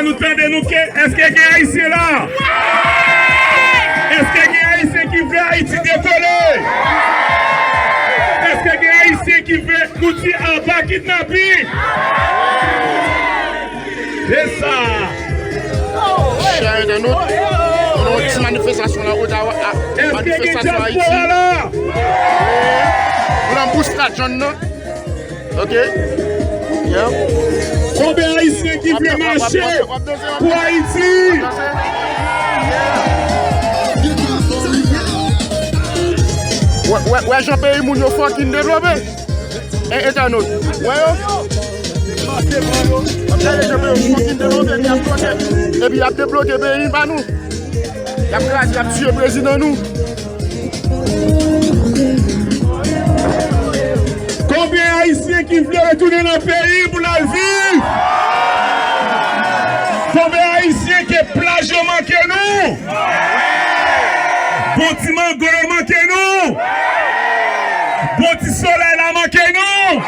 nous tendez nous est-ce qu'il y a des Haïtiens là? Est-ce qu'il y a des Haïtiens qui veulent Haïti décoller? Est-ce qu'il y a des Haïtiens qui veulent nous dire en bas kidnapping? C'est ça. Chers internautes, on a une manifestation là, manifestation Haïti. On a poussé la zone, ok? Combien d'Haïtiens qui veulent marcher pour Haïti? Ouais, Jean-Pierre Moun yo fucking développé. Internaute. Ouais, et puis il a débloqué le pays par nous. Il a tué le président nous. Combien d'Haïtiens qui veulent retourner dans le pays pour la vie? Combien d'Haïtiens qui plage manquent nous? Bâtiment gros manquent nous? Petit soleil là manquent nous?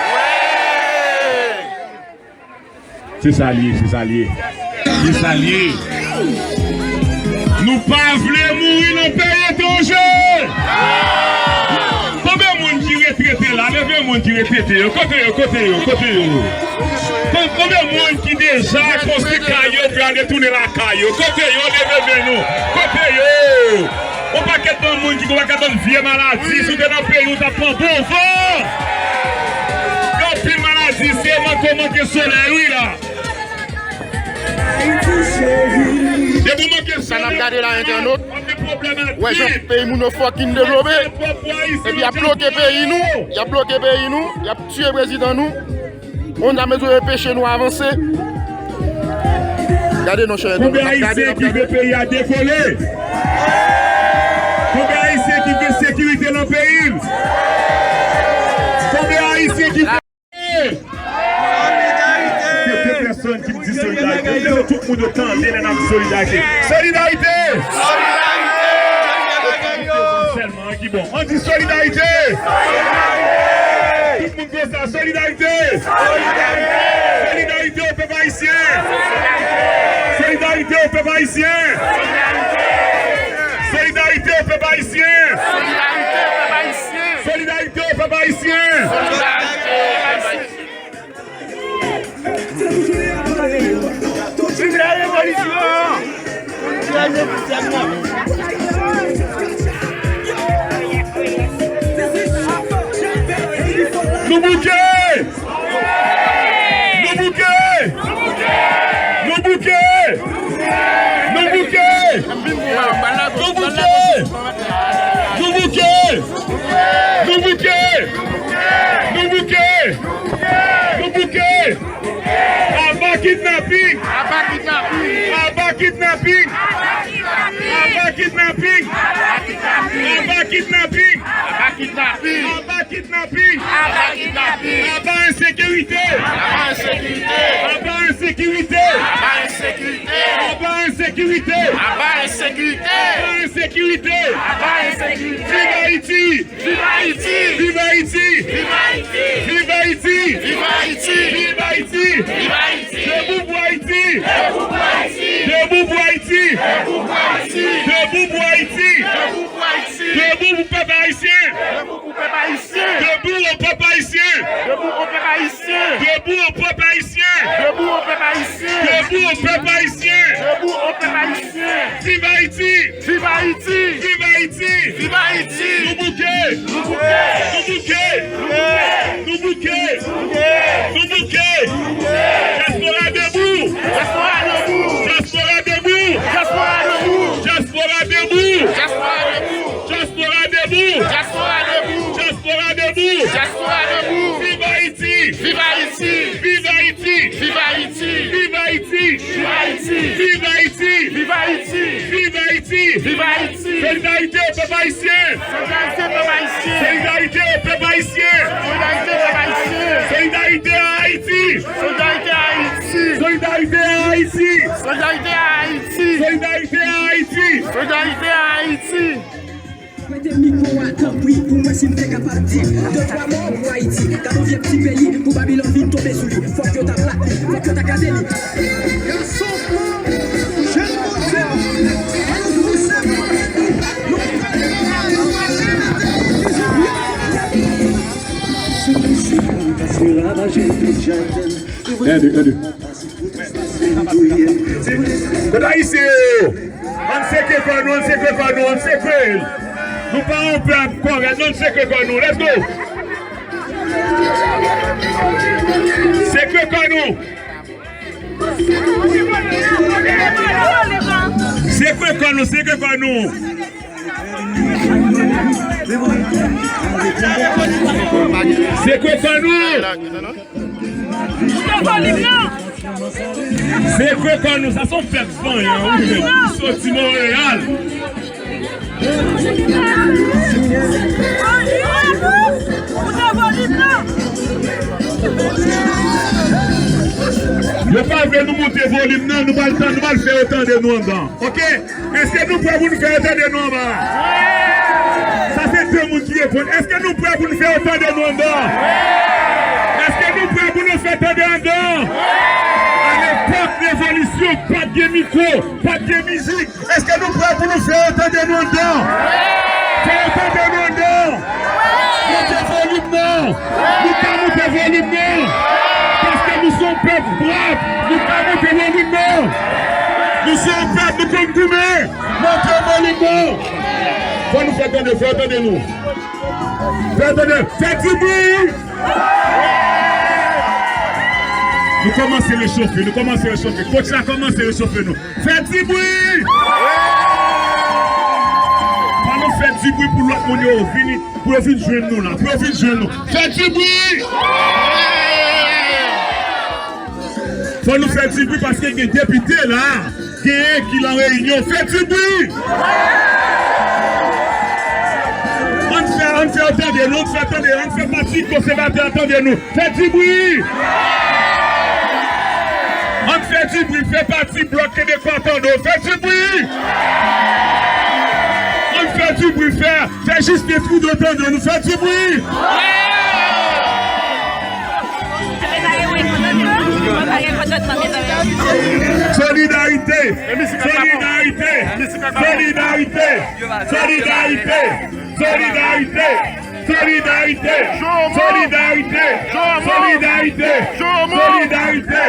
C'est ça lié, c'est ça lié. C'est ça lié. Nous pas voulons mourir dans le pays étranger. Combien de monde qui retraité là? Levez le monde qui retraité. Côté. Combien de monde qui déjà construit caillou pour aller tourner la caillou? Côté, levez nous. Côté, on pas qu'être dans le monde qui va qu'être dans une vieille maladie. Si vous êtes dans le pays, vous avez bon vent. Quand une maladie, c'est comment que soleil, oui là. Ça n'a regardé là, internaute. Ouais, j'ai pays moun fucking développé. Et puis il a bloqué le pays nous. Il a bloqué le pays nous. Il a tué le président nous. On a besoin de pêcher nous avancer. Regardez nos chers. Combien d'Haïtiens qui veut payer à décoller? Combien d'Haïtiens qui veut sécurité dans le pays? Combien d'Haïtiens qui veut... Personne qui me dit solidarité. Tout le monde entend les noms solidarité. Solidarité! Seulement qui bon. On dit solidarité! Tout le monde dit ça. Solidarité! Solidarité au peuple haïtien! Solidarité au peuple haïtien! Solidarité au peuple haïtien! Solidarité au peuple haïtien! Vive la révolution! Nous bouquets! Nous bouquets! Nous bouquets! Nous bouquets! Nous bouquets! Nous bouquets! Nous bouquets! Nous bouquets! Nous bouquets! Abba kidnapping! Abba kidnapping! Abba kidnapping! Abba kidnapping! Abba kidnapping! Abba kidnapping! Abba kidnapping! Abba kidnapping! Abba insécurité! Abba insécurité! Abba insécurité! Abba insécurité! Abba insécurité! Abba insécurité! Abba insécurité! Abba insécurité! Vive Haïti! Vive Haïti! Vive Haïti! Vive Haïti! Vive Haïti! Vive Haïti! Vive Haïti! Vive Haïti! Debout pour Haïti! Debout pour Haïti! Debout pour Haïti! Debout pour Haïti! Debout pour Haïti! Debout pour Haïti! Debout pour peuple haïtien! Debout pour peuple haïtien! Debout au peuple haïtien! Debout au peuple haïtien! Debout au peuple haïtien! Debout au peuple haïtien! Debout au peuple haïtien! Debout au peuple haïtien! Vive Haïti! Vive Haïti! Vive Haïti! Vive Haïti! Nous bouquets! Nous bouquets! Nous bouquets! Nous bouquets! Nous bouquets! Diaspora debout! Diaspora debout! Diaspora debout! Diaspora debout! Diaspora debout! Diaspora debout! Diaspora debout! Diaspora debout! Diaspora debout! Vive Haïti! Vive Haïti! Vive Haïti! Vive Haïti! Vive Haïti! Vive Haïti! Vive Haïti! Vive Haïti! Vive Haïti! Vive Haïti! Solidarité au peuple haïtien! Solidarité au peuple haïtien! Solidarité au peuple haïtien! Solidarité à Haïti! Solidarité à Haïti! Solidarité à Haïti! Solidarité à Haïti! Solidarité à Haïti! Solidarité à Haïti! Mettez le micro à temps, oui, pour moi, si je suis capable de dire. 2-3 morts pour Haïti, car on vient petit pays, pour Babylone, vite tomber sous lui. Faut que tu as plaqué, faut que tu as casé lui. Un, deux. Quand ici, on sait que quoi nous, on sait que quoi nous, on sait que nous parlons pas encore, on sait que quoi nous, let's go. C'est que quoi nous. C'est que quoi nous, c'est que quoi nous. C'est que quoi nous. C'est quoi quand nous, ça sont fait fan, ils sont du Montréal. Ne pas venir nous monter volume, non, nous allons le faire autant de nous en dedans. Ok? Est-ce que nous pouvons nous faire autant de nous en bas? Ça c'est deux mots qui répondent. Est-ce que nous pouvons nous faire autant de nous en dedans? Est-ce que nous pouvons nous faire autant de nous en dedans? Révolution, pas de micro, pas de musique. Est-ce que nous pouvons nous faire autant de nous en dedans? Faire autant de nous en dedans? Montez volume, non. Nous pouvons monter volume, non. Parce que nous sommes peuple brave. Nous pouvons monter volume, non. Nous sommes peuple, nous sommes gourmets. Montez volume, non. Faut nous faire attendre, faire attendre nous. Faire attendre, faites du bruit. Nous commençons à réchauffer, Coach là commence à réchauffer nous. Faites du bruit! Pas nous faire du bruit pour l'autre monde pour venir jouer nous là, pour venir jouer nous. Faites du bruit! Faut nous faire du bruit parce qu'il y a des députés là, qui sont en réunion. Faites du bruit! On fait entendre nous, on fait partie conservateur, attendez-nous. Faites du bruit! On fait du bruit, fait partie bloqué de cantons, fait du bruit. On fait du bruit, fait juste des trous d'automne, nous fait du bruit. Solidarité, solidarité, solidarité, solidarité, solidarité. Solidarité, solidarité, solidarité, solidarité.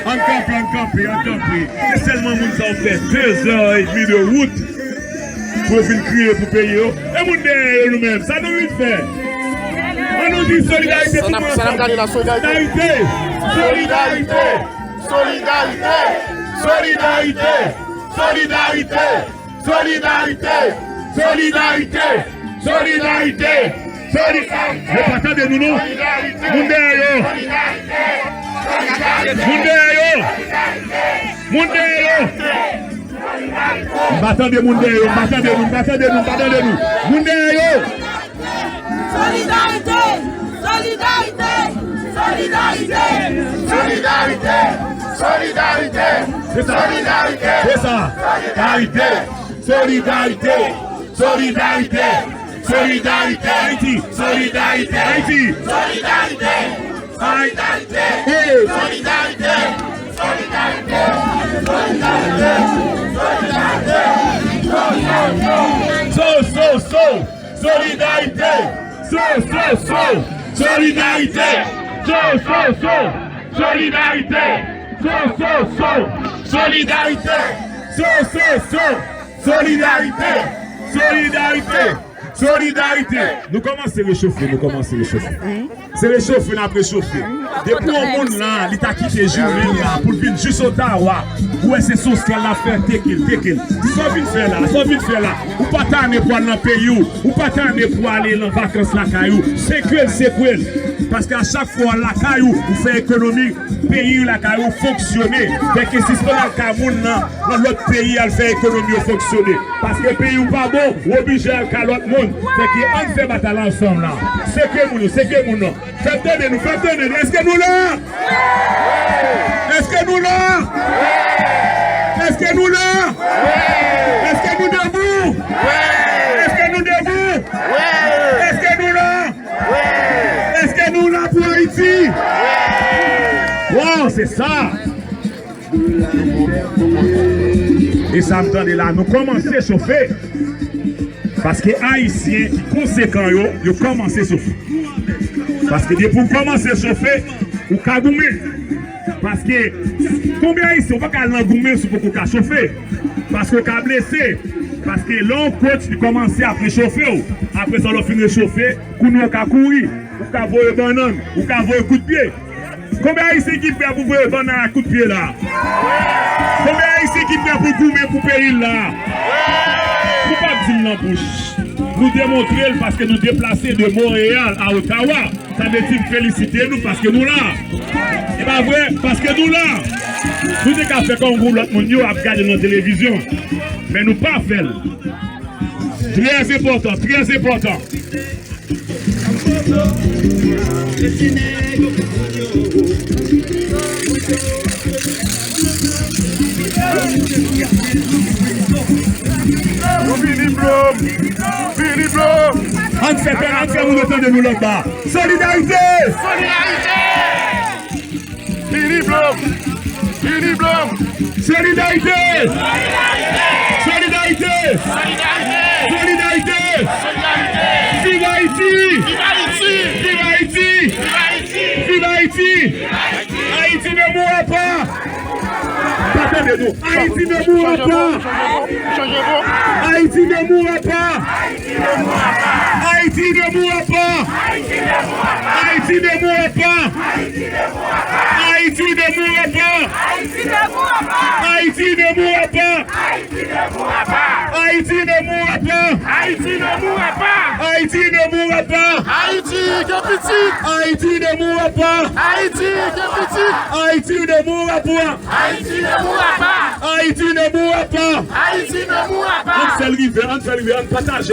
En campé. C'est seulement nous avons fait 2h30 de route pour venir crier pour payer. Et nous derrière nous-mêmes, ça nous vite faire. On nous dit solidarité pour nous. Solidarité, solidarité, solidarité, solidarité, solidarité, solidarité. Solidarité! Solidarité! Vous partez de nous, non? Mondéo! Battons de Mondéo! Battons de nous! Mondéo! Solidarité! Solidarité! Solidarité! Solidarité! C'est ça! C'est ça! Solidarité! Solidarité! Solidarité Haïti! Solidarité Haïti! Solidarité! Solidarité! Solidarité! Solidarité! Solidarité! Solidarité! Solidarité! Nous commençons à réchauffer, C'est réchauffer, on a préchauffé. Depuis au monde là, l'État qui est journée là, pour venir juste au Tawa, où est-ce que social la faire tekel. Ça vient faire là. Ou pas t'en pour aller dans le pays, ou pas t'en pour aller dans les vacances la caillou. C'est cruel. Parce qu'à chaque fois la caillou, vous fait économie, pays la caillou fonctionner. Fait que si c'est pas le Cameroun, dans l'autre pays, elle fait économie fonctionner. Parce que le pays n'est pas bon, ou obligé à l'autre monde. Fait qu'on fait bataille ensemble là. C'est que nous. Faites nous. Est-ce que nous là? Est-ce que nous là? Est-ce que nous là? Est-ce que nous debout? Est-ce que nous debout? Est-ce que nous là? Est-ce que nous là pour Haïti? Wow, c'est ça. Et ça me donne là, nous commençons à chauffer. Parce que les Haïtiens qui conséquents, ils commencent à chauffer. Parce que pour commencer à chauffer, ou kagoumé. Parce que, combien ici, on va pas l'engouement sur pour qu'on chauffer. Parce qu'on a blessé. Parce que l'on coach, il commence à préchauffer. Après ça, on finit de chauffer, qu'on a courir, ou qu'on voit banane, ou qu'on voit un coup de pied. Combien ici qui fait pour voir un banane à coup de pied là? Combien ici qui fait pour courir pour payer là? Faut pas dire dans la bouche. Nous démontrer parce que nous déplacer de Montréal à Ottawa. Ça veut dire féliciter nous parce que nous là. C'est pas vrai? Parce que nous là. Nous devons faire comme vous, l'autre monde, à regarder dans la télévision. Mais nous pas faire. Très important, très important. On fait vous entendez de nous là-bas. Solidarité! Solidarité! Fini blanc! Fini blanc! Solidarité! Solidarité! Solidarité! Vive Haïti! Vive Haïti! Vive Haïti! Haïti ne mourra pas! Attendez-nous! Haïti ne mourra pas! Haïti ne mourra pas! Haïti ne mourra pas! Haïti ne mourra pas! Haïti ne mourra pas! Haïti ne mourra pas! Haïti ne mourra pas! Haïti ne mourra pas! Haïti ne mourra pas! Haïti que petit! Haïti ne mourra pas! Haïti que petit! Haïti ne mourra pas! Haïti ne mourra pas! Haïti ne mourra pas! Haïti ne mourra pas! On fait river, partage,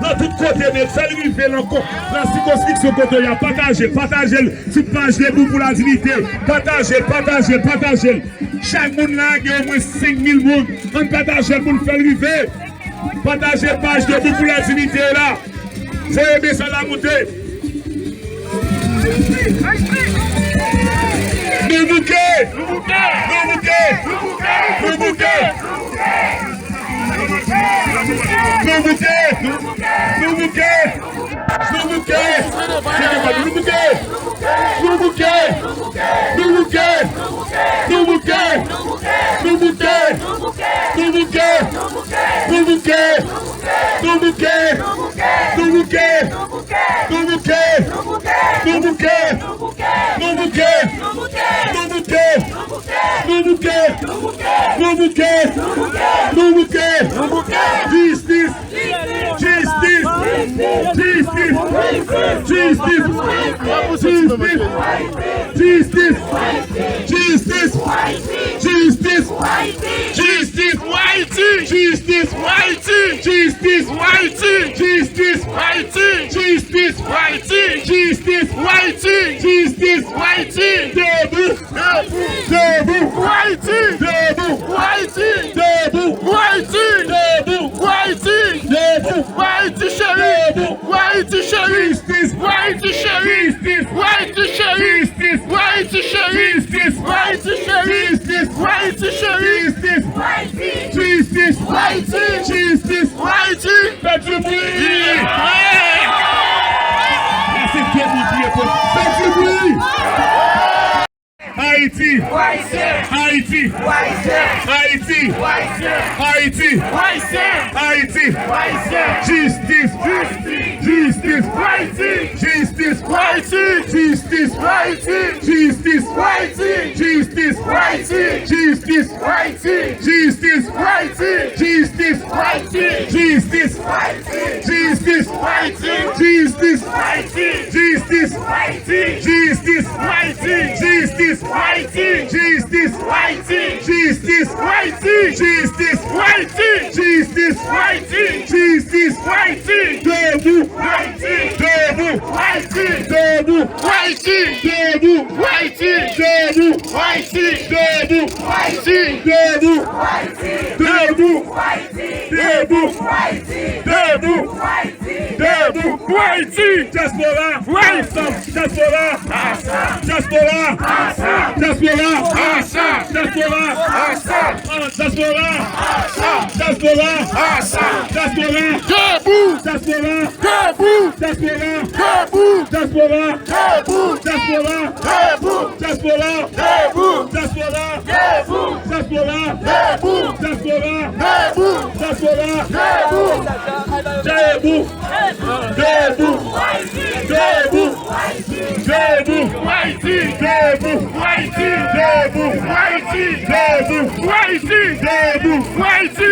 dans tout côté, on fait river encore. La circonscription côté, il y a partage sur page les bouts pour la dignité. Partage. Chaque monde là, il y a au moins 5000 monde. On partage pour faire river. Partagez page de bouts pour la dignité là. Vous aimez ça la montée. Nous bouquet. Diaspora. Diaspora. Diaspora. Diaspora. Debout. Diaspora. Debout. Diaspora. Debout. Diaspora. Debout. Diaspora. Debout. Diaspora. Debout. Diaspora. Debout. Diaspora. Debout. Diaspora. Debout. Diaspora. Debout. Debout. Debout. Debout. Debout. Haïti. Debout. Haïti. Debout. Haïti. Debout. Haïti. Debout. Haïti. Debout. Haïti.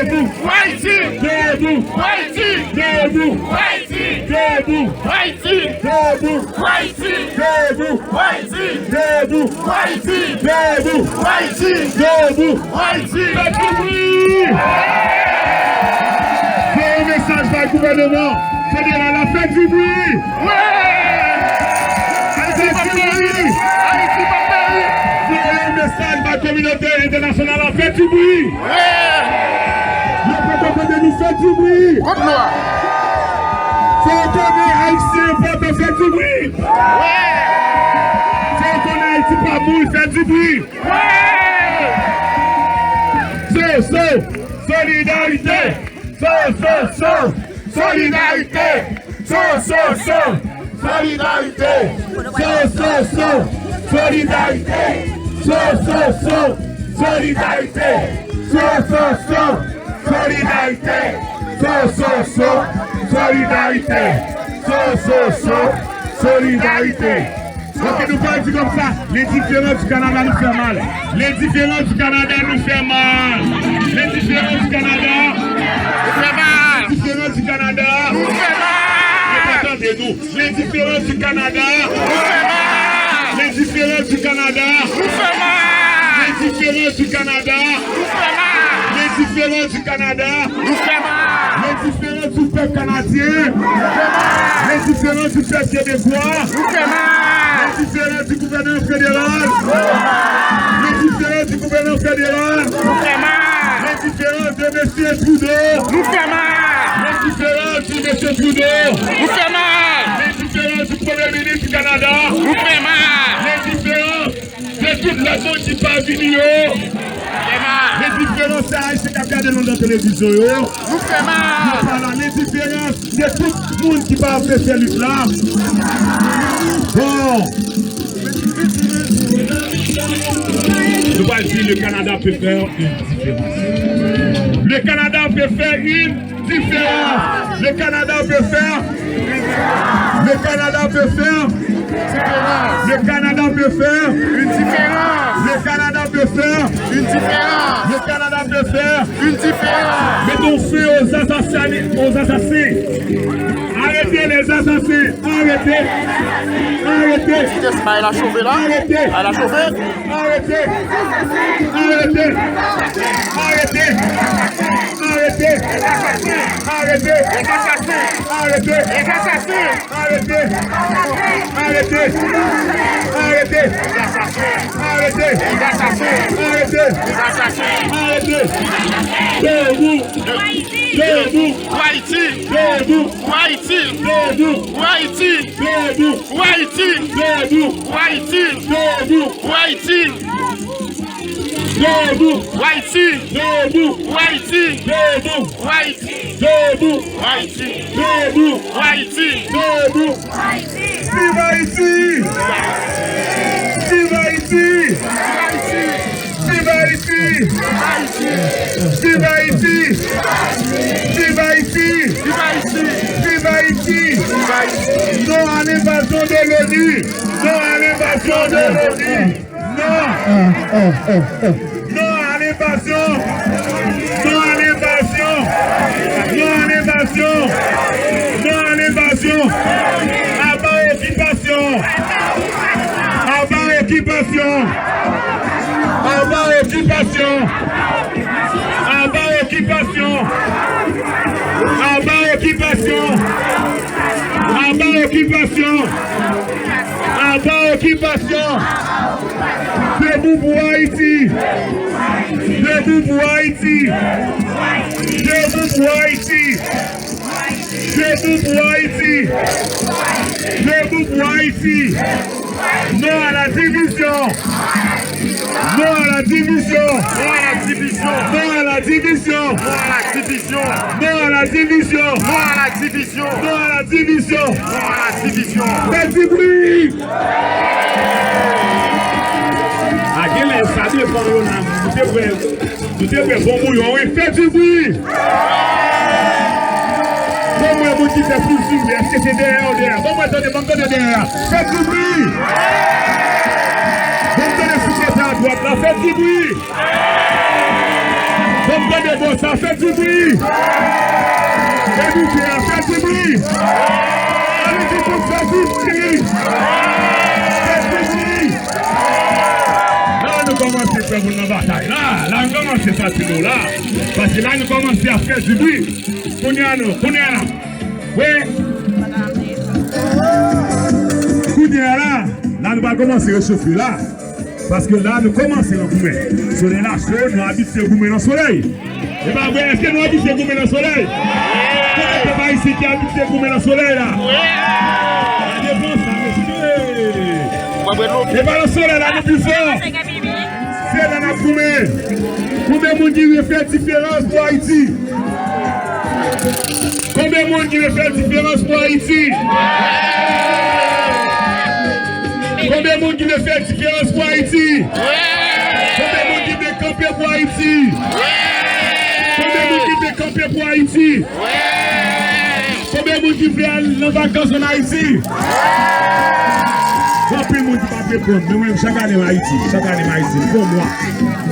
Debout. Haïti. Debout. Haïti. Debout. Haïti. Debout. Haïti. Debout. Haïti. Debout. Haïti. Debout. Haïti. Debout. Haïti. Faites du bruit. C'est un message par le gouvernement fédéral. Faites du bruit. Faites du bruit. C'est un message par la communauté internationale. Faites du bruit. Le peuple de nous fait du bruit. Contre-moi. Faut qu'on ait Haïtien pour te faire du bruit. Faut qu'on ait Haïti pas mouille, faire du bruit. Solidarité. Solidarité. Solidarité. Solidarité. Solidarité. Solidarité. Solidarité. Ok, nous parlons comme ça. Les différences du Canada nous font mal. Les différences du Canada nous font mal. Les différences du Canada nous font mal. Les différences du Canada nous font mal. Attendez-nous. Les différences du Canada nous font mal. Les différences du Canada nous font mal. Les différences du Canada nous font mal. Les différences du Canada nous font mal. Les différences du peuple canadien nous font mal. Les différences du peuple québécois nous font mal. Les différences du gouvernement fédéral. Les différences du gouvernement fédéral. Nous fait mal. Les différences de M. Trudeau. Nous fait mal. Les différences de M. Trudeau. Nous fait mal. Les différences du Premier ministre du Canada. Nous fait mal. Les différences de toute la monde qui parle vidéo. Les différences, c'est qu'à regarder dans la télévision. Nous fait mal. Les différences de tout le monde qui parle de ces luttes-là. Bon. Nous allons dire le Canada peut faire une différence. Le Canada peut faire une différence. Le Canada peut faire. Le Canada peut faire. Le Canada peut faire une différence. Le Canada peut faire une différence. Le Canada peut faire une différence. Mettons feu aux assassins. Arrêtez les assassins. Arrêtez. Arrêtez. Elle a chauffé là. Arrêtez. Elle a chauffé. Arrêtez. Arrêtez. Arrêtez. Arrêtez. Arrêtez. Arrêtez. Arrêtez. Arrêtez. Arrêtez. Arrêtez. Arrêtez. Debout. Debout. Haïti. Debout. Haïti. Debout. Haïti. Debout. Haïti. Debout. Haïti. Debout. Haïti. Debout. Haïti. Debout. Haïti. Debout. Haïti. Debout. Haïti. Debout. Haïti. Debout. Vive Haïti. Vive Haïti. Vive Haïti. Vive Haïti. Vive Haïti. Vive Haïti. Non à l'invasion de l'ONU. Non à l'invasion de l'ONU. Non. Non à l'invasion. Non à l'invasion. Non à l'invasion. Non à l'invasion. Avant occupation. Avant occupation. Avant occupation. Avant occupation. Avant occupation. Avant occupation. Avant occupation. Debout pour Haïti. Debout pour Haïti. Debout pour Haïti. Debout pour Haïti. Debout pour Haïti. Non à la division. Non à la division. Non à la division. Non à la division. Non à la division. Non à la division. Non à la division. Non à la division. Non à la division. Faites du bruit. À quel instant ça dépend de nous devons bon bouillon. Faites du bruit. Comment vous qui fait plus de est-ce que c'est derrière ou derrière? Comment vous donnez derrière? Faites du bruit! Vous me donnez sous à droite là, faites du bruit! Vous me donnez bon ça, faites du bruit! Et vous faites du bruit! Allez-y pour faire du bruit! Faites du bruit! Là, nous commençons à faire une bataille. Là, nous commençons à faire tout là. Parce que là, nous commençons à faire du bruit. Kounyano. Oui. Kounyana. Là, nous allons commencer à réchauffer là. Parce que là, nous commençons à goumer. Sur les lâches, nous habitons à goumer dans le soleil. Et bien, est-ce que nous habitons à goumer dans le soleil? Combien de pas ici qui habitent à goumer dans le soleil là? La défense, là, monsieur. Et bien, le soleil là, nous plus fort. C'est là, nous goumer. Combien de monde qui veut faire différence pour Haïti? Combien de monde qui veut faire différence pour Haïti? Combien de monde qui veut faire différence pour Haïti? Combien de monde qui veut camper pour Haïti? Combien de monde qui veut camper pour Haïti? Combien de monde qui veut aller en vacances en Haïti? Combien de monde qui va répondre? Moi-même, chaque année en Haïti.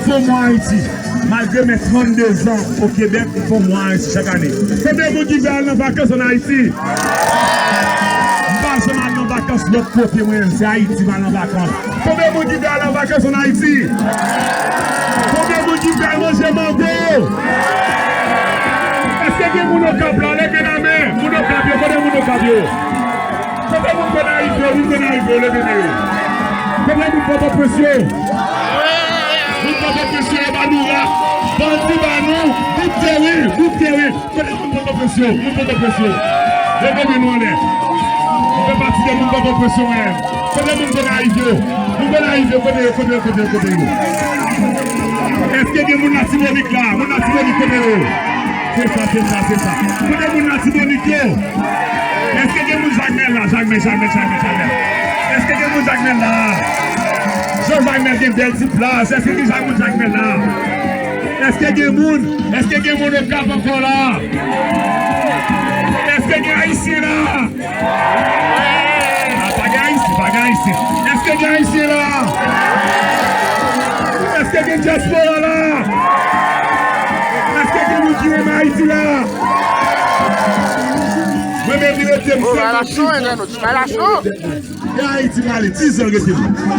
Pour moi Haïti. Malgré mes 32 ans au Québec, il faut moi chaque année. Combien de monde qui va aller en vacances en Haïti? Pas seulement en vacances, l'autre côté, c'est Haïti qui va en vacances. Combien de monde qui va aller en vacances en Haïti? Combien de monde qui va manger mango? Est-ce que des gens au cap là, levez la main? Moun au cap, combien de monde au cap? Combien de monde arrive, levez la main? Combien de monde porte pression? Vous pouvez pression à nous là. Bandit à nous. Vous terrez. Vous pouvez pression. Levez-nous en l'air. Vous faites partie des gens qui ont pression. Combien de monde arrive? Vous pouvez arriver côté. Est-ce que des gens qui sont là? Côté. C'est ça. Combien de monde est-ce que des gens là? Jamais. Est-ce que des gens là? Jean-Jacques Mel une belle petite place. Est-ce que Jean-Jacques Mel là? Est-ce que des gens au cap encore là? Est-ce que des Haïtiens là? Pas Haïtien. Est-ce que des Haïtiens là? Est-ce que des diaspora là? Est-ce que des gens qui aiment Haïti là? Moi-même, je vais te Haïti mal 10 ans.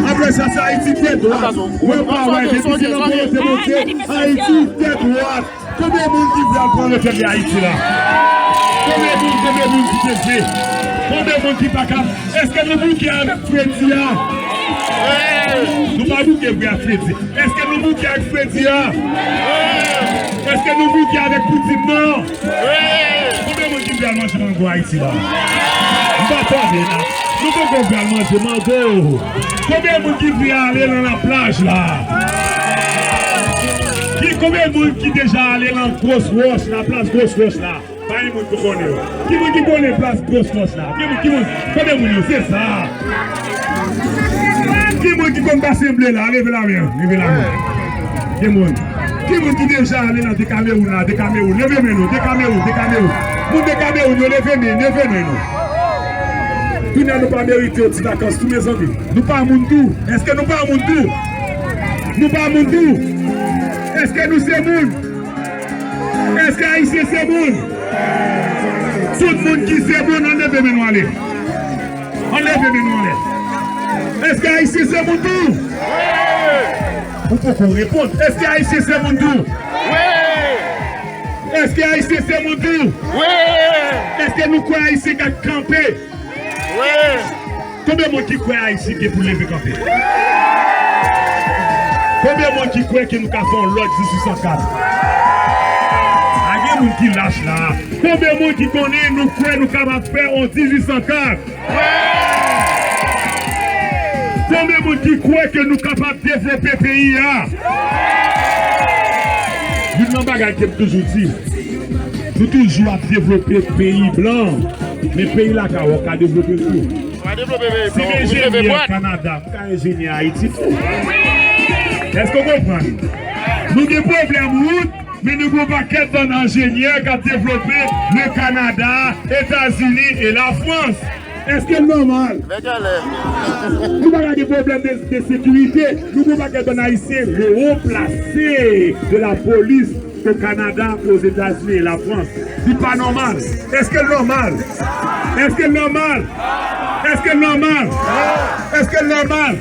Après ça, c'est Haïti tête droite. Haïti tête droite. Combien de monde qui veut prendre le thème de Haïti là? Combien de monde qui te fait? Combien de monde qui pas capable? Est-ce que nous bouquons avec Freddy là? Nous pas bouquons avec Freddy. Est-ce que nous bouquons avec Freddy là? Est-ce que nous bouquons avec Poutine non? Combien de monde qui veut manger mango Haïti là? Nous pas attendre là. Nous pouvons faire manger mango. Combien de monde qui veut aller dans la plage là? Combien de monde qui déjà allé dans la grosse roche, la place grosse roche là? Pas de monde qui connaît. Qui connaît la place grosse roche là? Combien de monde c'est ça? Qui connaît l'assemblée là? Levez la main. Qui qui déjà allé dans des Cameroun là? Des Cameroun. Levez nous. Des Cameroun. Monde de Cameroun, levez nous. Nous n'avons pas mérité aux petites vacances, tous mes amis. Nous pas à Moundou. Est-ce que nous pas à Moundou? Nous pas à Moundou. Est-ce que nous sommes moun? Est-ce que Haïtien c'est moun? Tout le monde qui c'est moun, enlevez-nous aller. Est-ce que Haïtien c'est moun tout? Vous pouvez répondre. Est-ce que Haïtien c'est moun tout? Est-ce que Haïtien c'est moun tout? Est-ce que nous croyons Haïtien qui a campé? Combien de monde qui croit Haïtien qui est pour lever camper? Combien de monde qui croit que nous avons l'autre 1804? Combien de monde qui lâche là? Combien de monde qui connaît nous croit nous capables faire en 1804? Combien de monde qui croit que nous sommes capables de développer le pays? Nous n'avons pas toujours dit. Nous toujours à développer le pays blanc. Mais le pays là, on a développé tout. Si l'ingénieur Canada, l'ingénieur Haïti, est-ce qu'on comprend? Nous avons des problèmes route, mais nous avons pas qu'un ingénieur qui a développé le Canada, les États-Unis et la France. Est-ce que c'est normal? Nous avons des problèmes de sécurité. Nous n'avons pas qu'un haïtien le haut placé de la police au Canada, aux États-Unis et la France. C'est pas normal. Est-ce que c'est normal? Est-ce que c'est normal? Est-ce que c'est normal? Est-ce que c'est normal?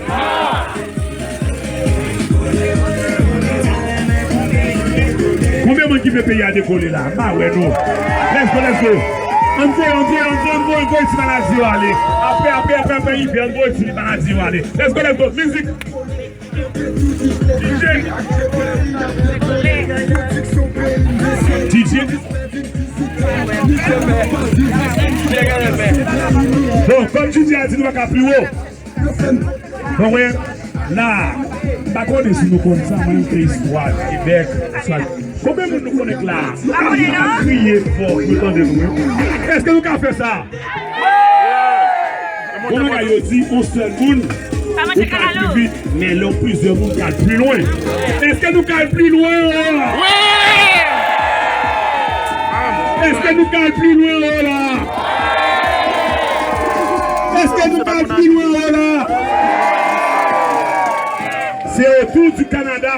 Combien de monde qui veut payer à décoller là? Bah ouais, non. Let's go. On va ici maladie aller. Après, il vient, on va ici maladie aller. Let's go. Musique. DJ. Bon, comme tu dis, tu dois plus haut. Bon, ouais, là, par contre, si nous connaissons même que l'histoire, Québec, combien de nous connaissons là? On a crié fort, est-ce que nous avons fait ça? Comment on a dit, on se tourne, on calme plus vite, mais l'on plusieurs monde calme plus loin. Est-ce que nous calme plus loin? Est-ce que nous calme plus loin là? Est-ce que nous calme plus loin là? C'est autour du Canada.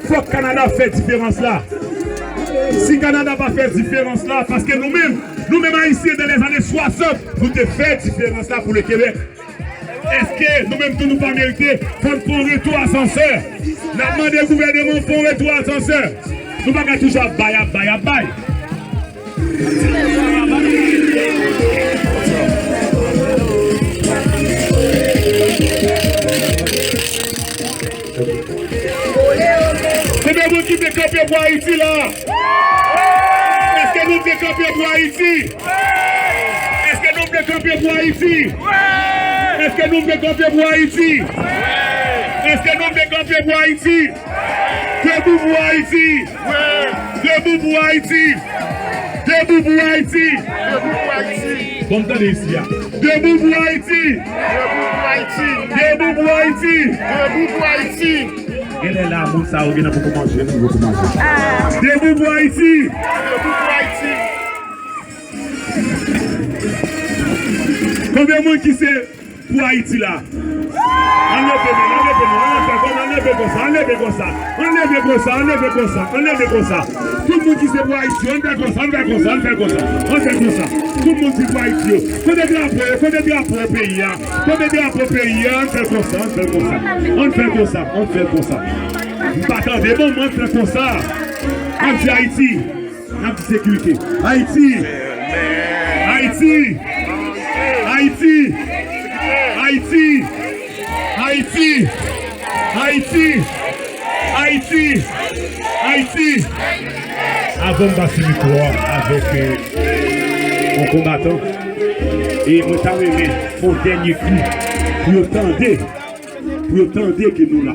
Il faut que le Canada fasse différence là. Si le Canada va faire différence là, parce que nous-mêmes haïtiens dans les années 60, nous devons faire différence là pour le Québec. Est-ce que nous-mêmes nous pas mérité qu'on prend un retour ascenseur? La demande du gouvernement pour un retour ascenseur. Nous ne pouvons pas toujours bailler. Combien de monde qui veut camper pour Haïti là? Est-ce que nous voulons camper pour Haïti? Est-ce que nous voulons camper pour Haïti? Est-ce que nous voulons camper pour Haïti? Est-ce que nous voulons camper pour Haïti? Debout pour Haïti! Debout pour Haïti! Debout pour Haïti! Comme t'as dit ici. Debout pour Haïti! Debout pour Haïti! Debout pour Haïti! Elle est là, Moussa, on vient pour commencer. Debout pour Haïti! Debout pour Haïti! Combien de monde qui c'est pour Haïti là? Enlevez comme ça. Tout le monde qui c'est pour Haïti, on fait comme ça. Tout le monde qui c'est pour Haïti. Faut des drapeaux au pays. On fait comme ça. Pas des bons, on fait comme ça. On dit Haïti, on dit sécurité. Haïti. Avant de passer le micro avec un combattant, et on t'a remis mon dernier coup pour attendre que nous là.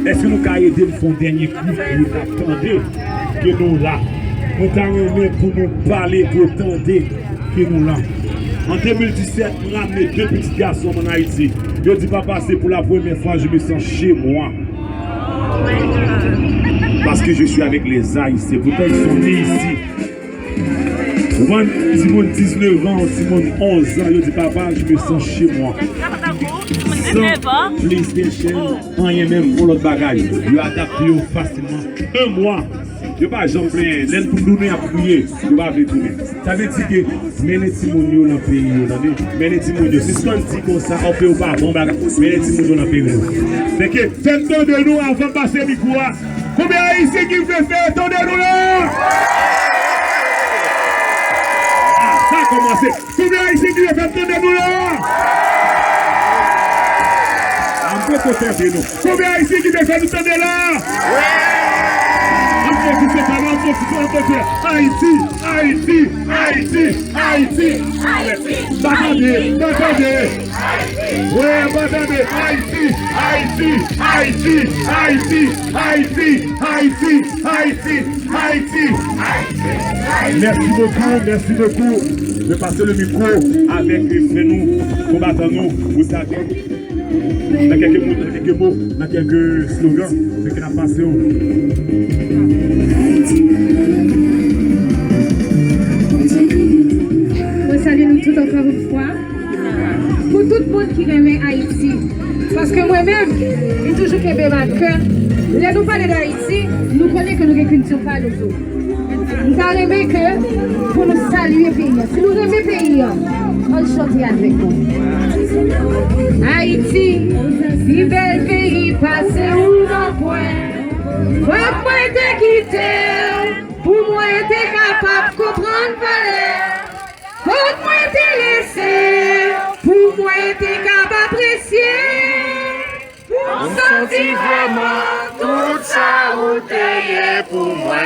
Est-ce que nous pouvons aider mon dernier coup pour attendre que nous là? On t'a remis pour nous parler, pour attendre que nous là. En 2017, nous avons amené 2 petits garçons en Haïti. Je dis pas passer pour la première fois, je me sens chez moi. Parce que je suis avec les Haïtiens. Pourtant, ils sont nés ici. Simon 19 ans, Simon 11 ans, je dis papa, je me sens chez moi. Sans PlayStation, rien même pour l'autre bagaille. Je adapte facilement. 1 mois. Je ne vais pas jamais plein. L'aide pour nous donner à prier. Je ne vais pas retourner. Ça veut dire que mener Timonio dans le pays. Mener Timonio. Si ce qu'on dit comme ça, on peut pas. Bon, mener Timonio dans le pays. C'est que faites temps de nous avant de passer le micro. Combien ici qui fait faire temps de nous là? Ça a commencé. Combien ici qui fait temps de nous là? On peut compter de nous. Combien ici qui fait temps de là? Haïti, Haïti, Haïti, Haïti. Batandé. Ouais, batandé. Haïti, Haïti, Haïti, Haïti, Haïti, Haïti, Haïti, Haïti. Merci beaucoup de passer le micro avec nous, combattants nous, vous savez. Dans quelques mots, dans quelques slogans, ce qu'on a passé. Je salue nous tous encore une fois. Pour tout le monde qui aime Haïti. Parce que moi-même, j'ai toujours qu'un bébé à cœur. Là, nous parlons d'Haïti, nous connaissons que nous avons une culture par nous. Nous avons que pour nous saluer le pays. Si nous aimons le pays, on chante avec nous. Haïti, si bel pays, passez où dans point. Pour moi, t'es quitté, pour moi, t'es capable de comprendre valeur. Pour moi, t'es laissé, pour moi, t'es capable d'apprécier. On sentit vraiment tout ça où t'es pour moi.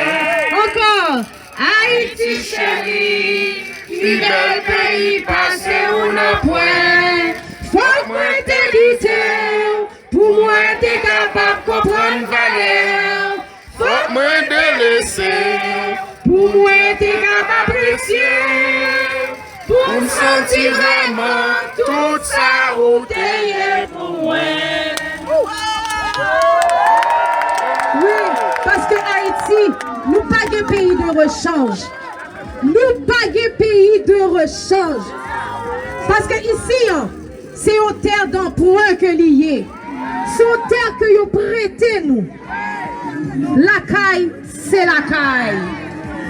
Encore, Haïti chérie, fidèle pays, passé où n'a point. Faut moi t'es quitté, pour moi t'es capable de comprendre valeur. Faut moi te laisser, pour moi t'es capable d'apprécier. Pour me sentir vraiment tout ça où t'es pour moi. Oui, parce que Haïti, nous pas de pays de rechange. Nous pas de pays de rechange. Parce que ici, c'est aux terres d'emprunt que lié. C'est aux terres que vous prêtez nous. La caille, c'est la caille.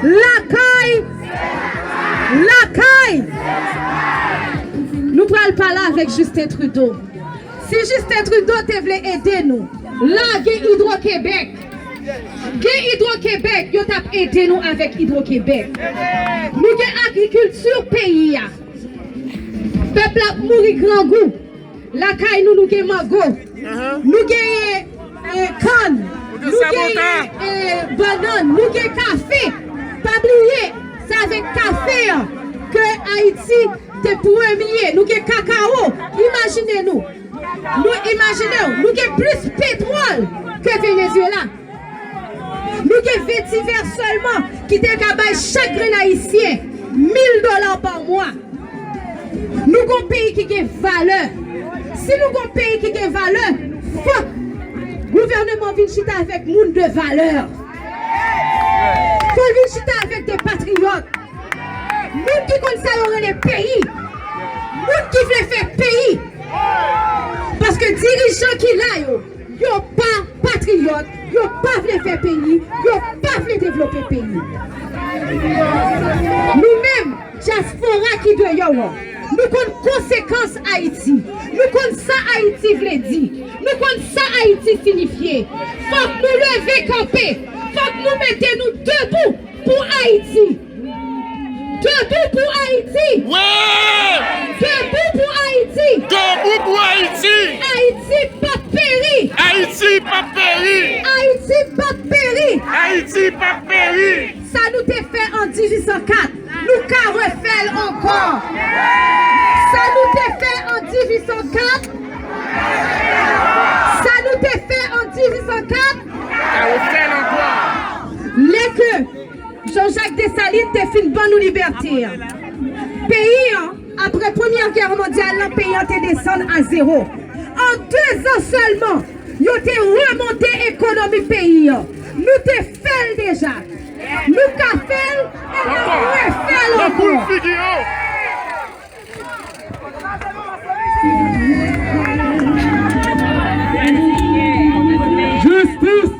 La caille, la caille. Nous prenons pas là avec Justin Trudeau. Si Justin Trudeau te voulait aider nous, là, il y a Hydro-Québec. Hydro-Québec, il t'a aidé nous avec Hydro-Québec. Nous avons agriculture pays. Peuple a mouru grand goût. La caille nous avons mango. Nous avons canne. Nous avons banane. Nous avons café. Pas oublier, c'est avec café que Haïti est premier. Nous avons cacao. Imaginez-nous. Nous avons plus pétrole que Venezuela. Nous avons vétiver seulement qui te cabaye chaque grain haïtien $1000 par mois. Nous avons un pays qui a valeur. Si nous avons un pays qui a valeur, faut le gouvernement vienne chita avec monde de valeur. Faut venir chita avec des patriotes. Nous qui connaissons les pays. Nous qui voulons faire pays. Parce que dirigeants qui là, ils sont pas patriotes, ils ne pas voulu faire pays, ils ne pas voulu développer pays. Nous-mêmes, diaspora qui de yo, nous connaissons conséquences Haïti. Nous connaissons ça Haïti voulait dire. Nous connaissons ça Haïti signifier. Faut que nous lever camper. Faut que nous mettions debout pour Haïti. Debout pour Haïti. Ouais! Debout pour Haïti. Debout pour Haïti. Haïti pas péri. Haïti pas péri. Haïti pas péri. Haïti pas péri. Ça nous t'a fait en 1804. Nous qu'a refait encore. Ça nous t'a fait en 1804. Ça nous t'a fait en 1804. Ça refait encore. Les que Jean-Jacques Dessalines t'a fait une bonne liberté. Pays, après la Première Guerre mondiale, le pays a descendu à zéro. En 2 ans seulement, nous avons remonté l'économie pays. Nous t'ai fait déjà. Nous avons fait et nous refaire encore. Justice!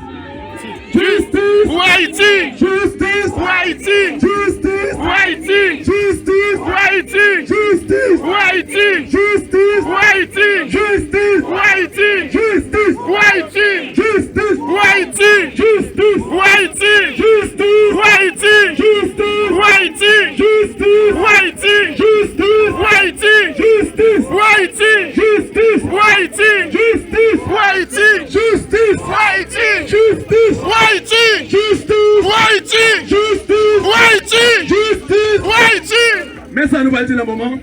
Justice! Pour Haïti! Justice! Pour Haïti! Justice! Pour Haïti! Justice! Pour Haïti! Justice! Pour Haïti! Justice! Pour Haïti! Justice! Pour Haïti! Justice! Pour Haïti! Justice! Pour Haïti! Justice! Pour Haïti! Justice! Pour Haïti! Justice! Pour Haïti! Justice! Pour Haïti! Justice! Pour Haïti! Justice! Pour Haïti! Justice! Pour Haïti! Justice! Pour Haïti! Justice! Pour Haïti! Justice! Haïti! Justice! Haïti! Justice! Haïti! Justice! Haïti! Mais ça nous va dire dans le moment.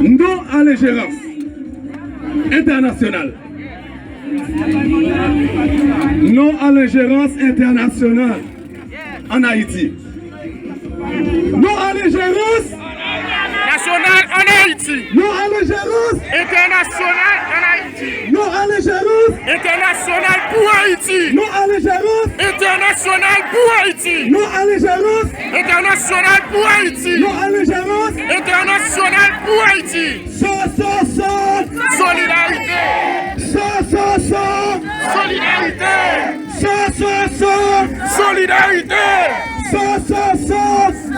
Non à l'ingérence internationale. Non à l'ingérence internationale en Haïti. Non à l'ingérence National en Haïti! non à l'ingérence International en Haïti! non à l'ingérence International pour Haïti! non à l'ingérence International pour Haïti! non à l'ingérence International pour Haïti! non à l'ingérence International pour Haïti! Solidarité! Solidarité! Solidarité!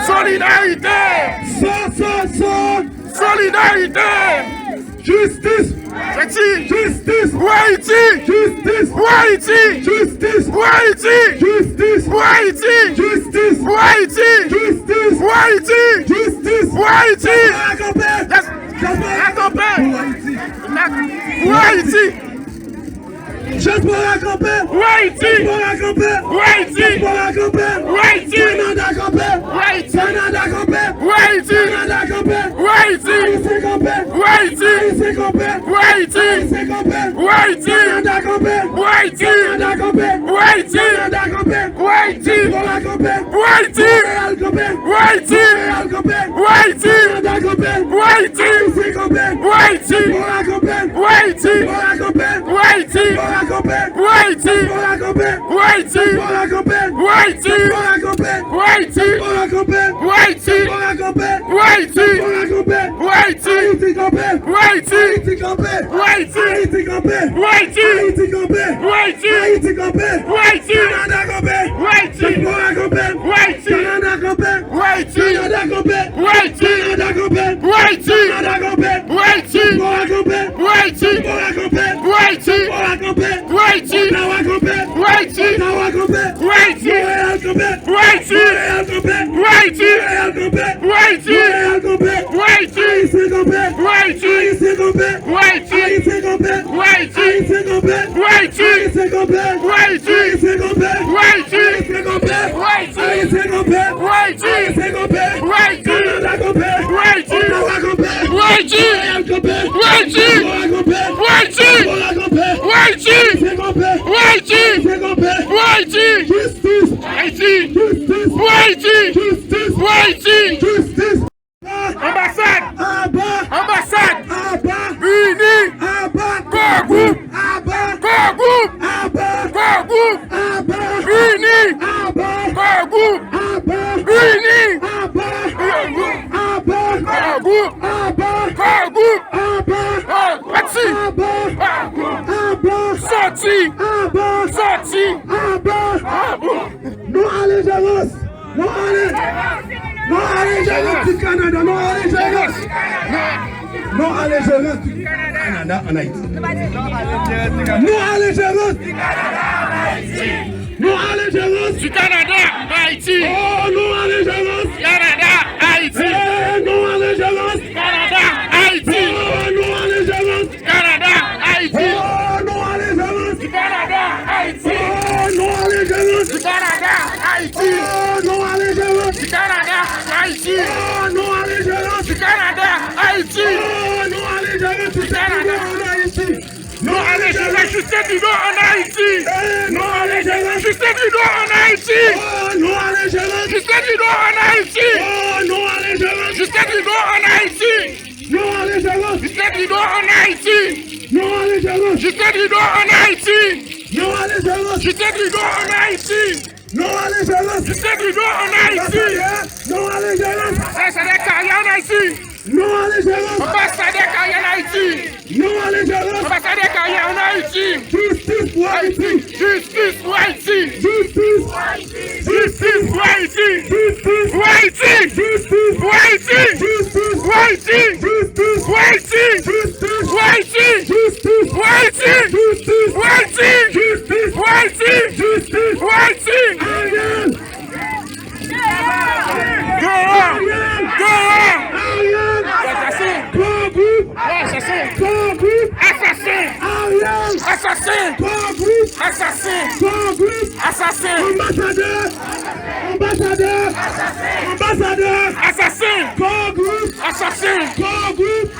Solidarité! Solidarité! Justice! Haïti! Justice! Haïti! Justice! Haïti! Justice! Haïti! Justice! Haïti! Justice! Haïti! Justice! Haïti! Justice! Haïti! Haïti! Diaspora campé! Haïti! Diaspora campé! Haïti! Diaspora campé! Haïti! Canada campé! Haïti! Canada campé! Haïti! Canada campé! Haïti! Haïti campé! Haïti! Haïti campé! Haïti! Haïti campé! Haïti! Canada campé! Haïti! Canada campé! Haïti! Canada campé! Haïti! Diaspora campé! Haïti! Montréal campé! Haïti! Montréal campé! Haïti! Canada campé! Haïti! Haïti campé! Haïti! Diaspora campé! Haïti! Diaspora campé! Haïti! Diaspora campé! Haïti! Diaspora campé! Haïti! Diaspora campé! Haïti! Diaspora campé! Haïti! Diaspora campé! Haïti! Diaspora campé! Haïti! Diaspora campé! Haïti! Haïti campé! Haïti! Haïti campé! Haïti! Haïti campé! Haïti! Haïti campé! Haïti! Haïti campé! Haïti! Canada campé! Haïti! Diaspora campé! Haïti! Canada campé! Haïti! Canada campé! Haïti! Canada campé! Haïti! Canada campé! Haïti! Diaspora campé! Haïti! Diaspora campé! Haïti! Diaspora campé! Haïti! Ottawa campé! Haïti! Ottawa campé! Haïti! Montréal campé! Haïti! Montréal campé! Haïti! Montréal campé! Haïti! Montréal campé! Haïti! Haïti campé! Haïti! Haïti campé! Haïti! Haïti campé! Haïti! Haïti campé! Haïti! Haïti campé! Haïti! Haïti campé! Haïti! Haïti campé! Haïti! Haïti campé! Haïti! Haïti campé! Haïti! Canada campé! Haïti! Ottawa campé! Haïti! Montréal campé! Haïti! Diaspora campé! Haïti! Diaspora campé! Haïti! Haïti campé! Haïti! Haïti campé! Haïti! Justice! Haïti! Justice! Haïti! Justice! Haïti! Justice! Ambassade! Abat! Ambassade! Abat! Unis! Abat! Corps groupe! Abat! Corps groupe! Abat! Corps groupe! Abat! Unis! Abat! Corps groupe! Abat! Unis! Abat! Corps groupe! Abat! Corps groupe! Abat! Corps groupe! Abat! Parti! Abat! Corps groupe! Abat! Sorti! Abat! Sorti! Abat! Non à l'ingérence! Non à l'ingérence du Canada! Non à l'ingérence! Non à l'ingérence du Canada en Haïti! Non à l'ingérence! Non à l'ingérence! Du Canada, Haïti! Oh non à l'ingérence! Canada, Haïti! Eh, non à l'ingérence! Canada, Haïti! Oh non à l'ingérence! Canada, Haïti! Oh non à l'ingérence! Canada, Haïti! Oh non à l'ingérence! Canada, Haïti! Oh non à l'ingérence! Canada, Haïti! Oh non à l'ingérence! Canada, Haïti! Oh non à l'ingérence! Du Canada en Haïti! Non à l'ingérence, justice du Nord en Haïti! Non à l'ingérence! Justice du Nord en Haïti! Oh non à l'ingérence! Justice du Nord en Haïti! Oh non à l'ingérence! Justice du Nord en Haïti! Non à l'ingérence! Justice du Nord en Haïti! Non à l'ingérence! Justice du Nord en Haïti! Non à l'ingérence! Justice du Nord en Haïti! Non à l'ingérence! Justice du Nord en Haïti! Non à l'ingérence! C'est des carrières en Haïti! Non à l'ingérence! Ambassade des carrières en Haïti! Non à l'ingérence! Ambassade des carrières en Haïti! Justice pour Haïti! Justice pour Haïti! Justice! Justice pour Haïti! Justice! Pour Haïti! Justice! Pour Haïti! Justice! Pour Haïti! Justice! Pour Haïti! Justice! Pour Haïti! Justice! Pour Haïti! Justice! Pour Haïti! Justice! Pour Haïti! Justice! Pour Haïti! Ariel! Dehors! Dehors! Ariel! Assassin! Grand groupe! Assassin! Grand groupe! Assassin! Assassin! Assassin! Assassin! Ambassadeur! Ambassadeur! Ambassadeur! Assassin! Assassin!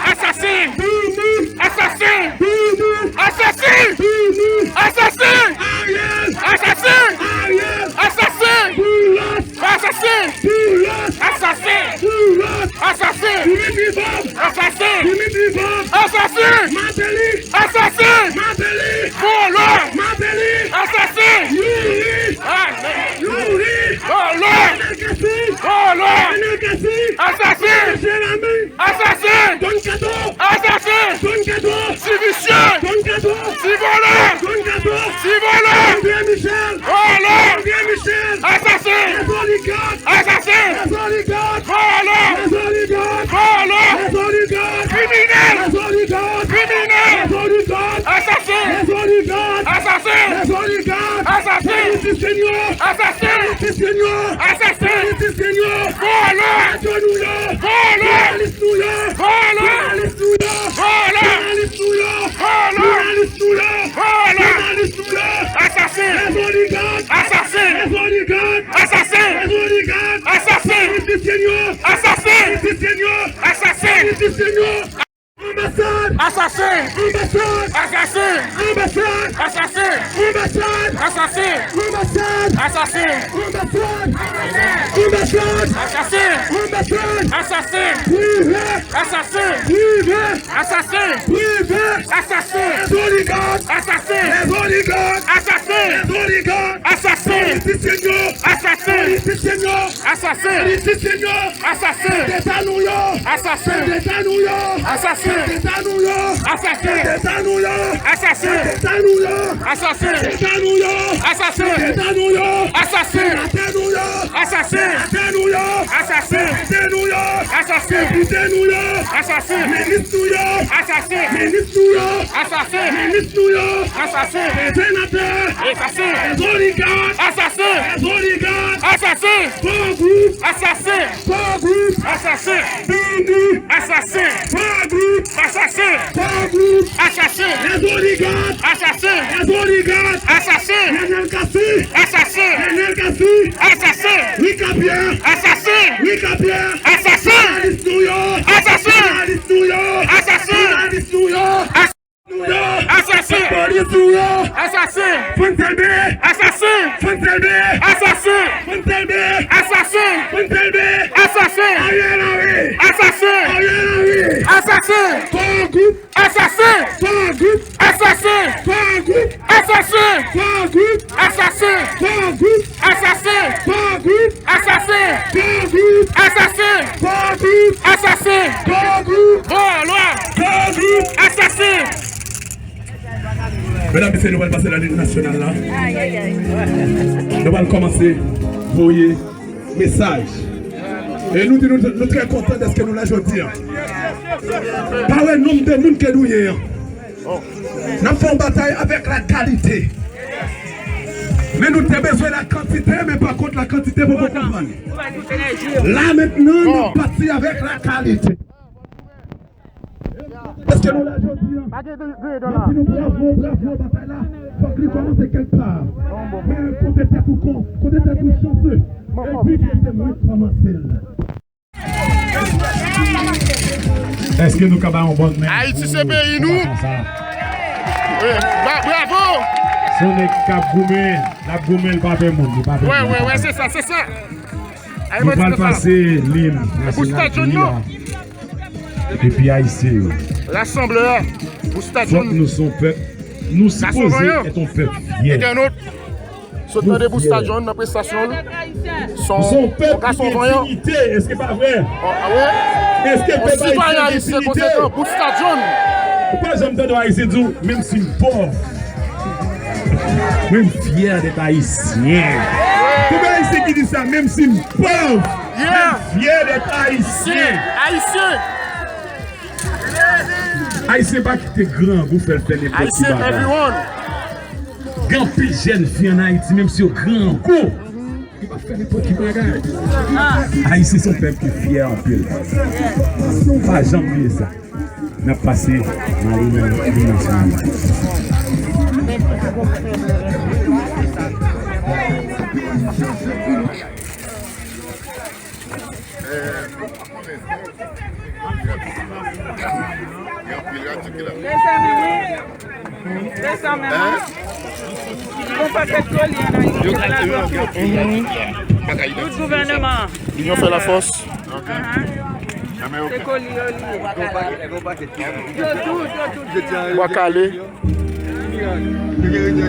Assassin! Assassin! Assassin! Assassin! Assassin! Assassin! Assassin! Assassin! Assassin! Assassin! Assassin! Assassin! Voleur! Assassin! Voleur! Voleur! Assassin! Assassin! Assassin! Si vicieux! Si voleur! Si voleur! Voleur! Assassin! Assassin! Voleur! Voleur! Criminel! Criminel! Assassin! Assassin! Assassin! Assassin! Assassin! Voleur! Voleur! Voleur! Assassin! Assassin! Assassin! Assassin! Assassin! Assassin! Ambassade! Assassin! Ambassade! Assassin! Ambassade! Assassin! Ambassade! Assassin! Ambassade! Assassin! Ambassade! Ambassade! Assassin! Ambassade! Assassin! Privé! Assassin! Privé! Assassin! Privé! Assassin! Les oligarques! Assassin! Les oligarques! Assassin! Les oligarques! Assassin! Politiciens! Assassin! Politiciens! Assassin! Politiciens! Assassin! D'État New York! Assassin! D'État New York! Assassin! D'État New York! Assassin! D'État New York! Assassin! D'État New York! Assassin! D'État New York! Assassin! D'État New York! Assassin! D'État New York! Assassin! D'État New York! Assassin! D'État New York! Assassin! D'État New York! Assassin! Ministre New York! Assassin! Ministre New York! Assassin! Ministre New York! Assassin! Sénateur! Assassin! Les oligarques! Assassin! Les oligarques! Assassin! Fort groupe! Assassin! Fort groupe! Assassin! Bini! Assassin! Fort groupe! Assassin! Fort groupe! Assassin! Les oligarques! Assassin! Les oligarques! Assassin! Daniel Kassi! Assassin! Daniel Kassi! Assassin! Rika Pierre! Assassin! Rika Pierre! Assassin! Journaliste New York! Assassin! Journaliste New York! Assassin! Journaliste New York! New York! Assassin! Police New York! Assassin! Fontaine! Assassin! Fontaine! Assassin! Fontaine! Assassin! Fontaine! Assassin! Ariel Henry! Assassin! Ariel Henry! Assassin! Fort groupe! Assassin! Fort groupe! Assassin! Fort groupe! Assassin! Fort groupe! Assassin! Fort groupe! Assassin! Fort groupe! Assassin! Fort groupe! Assassin! Fort groupe! Assassin! Fort groupe! Voleur! Fort groupe! Assassin! Mesdames et messieurs, nous allons passer la ligne nationale là. Nous allons commencer à envoyer message. Et nous sommes très contents de ce que nous l'avons dit. Pas le nombre de monde que nous y avons. Nous faisons bataille avec la qualité. Mais nous avons besoin de la quantité, mais par contre la quantité pour vous comprendre. Là maintenant, nous partons avec la qualité. Est-ce que nous l'avons dit? Nous bravo, bataille là. Il faut qu'il commence quelque part. Mais quand tu es tout con, quand tu es tout chanceux, et puis tu es moins commencer. Est-ce que nous avons un bon main? Haïti, c'est pays, nous. Bravo! Si on est cap goumé, la goumé, le papier monde. Ouais, c'est ça. Nous allons passer l'hymne national. Et puis Haïti. L'assembleur, Boustajun. Nous sommes peuple. Nous supposons être un peuple fier. Et un autre. Sautant de Boustajun dans la prestation. Nous sommes peuple de dignité. Est-ce que c'est pas vrai? Ah ouais? Est-ce que le peuple haïtien de dignité? Boustajun. Pourquoi j'aime dire Haïtien dire, même si pauvre, même fier d'être haïtien. Pourquoi Haïtien qui dit ça, même si pauvre, fier d'être haïtien. Haïtien pas qui était grand, vous faites faire les petits bagages. Grand plus jeune fille en Haïti, même si au grand coup, il va faire les petits bagages. Haïtien sont peuple qui est fier en pile. Pas jamais oublier ça. n'a passé dans l'hymne national. Ils ont fait la force.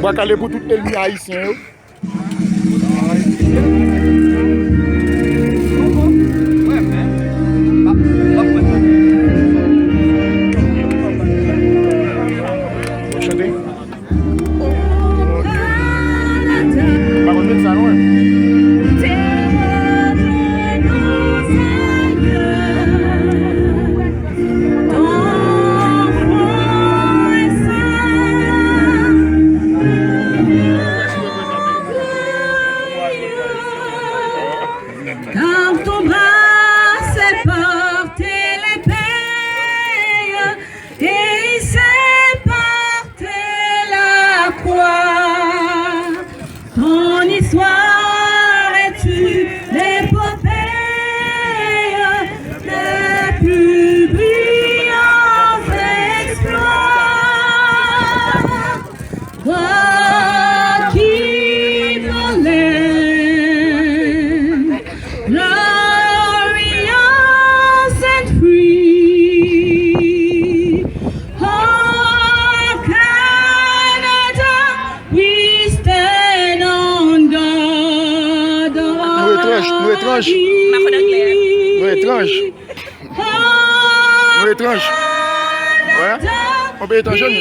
Bois calé pour toutes les haïtiens. Nous étranges. Ouais. On peut être jeune.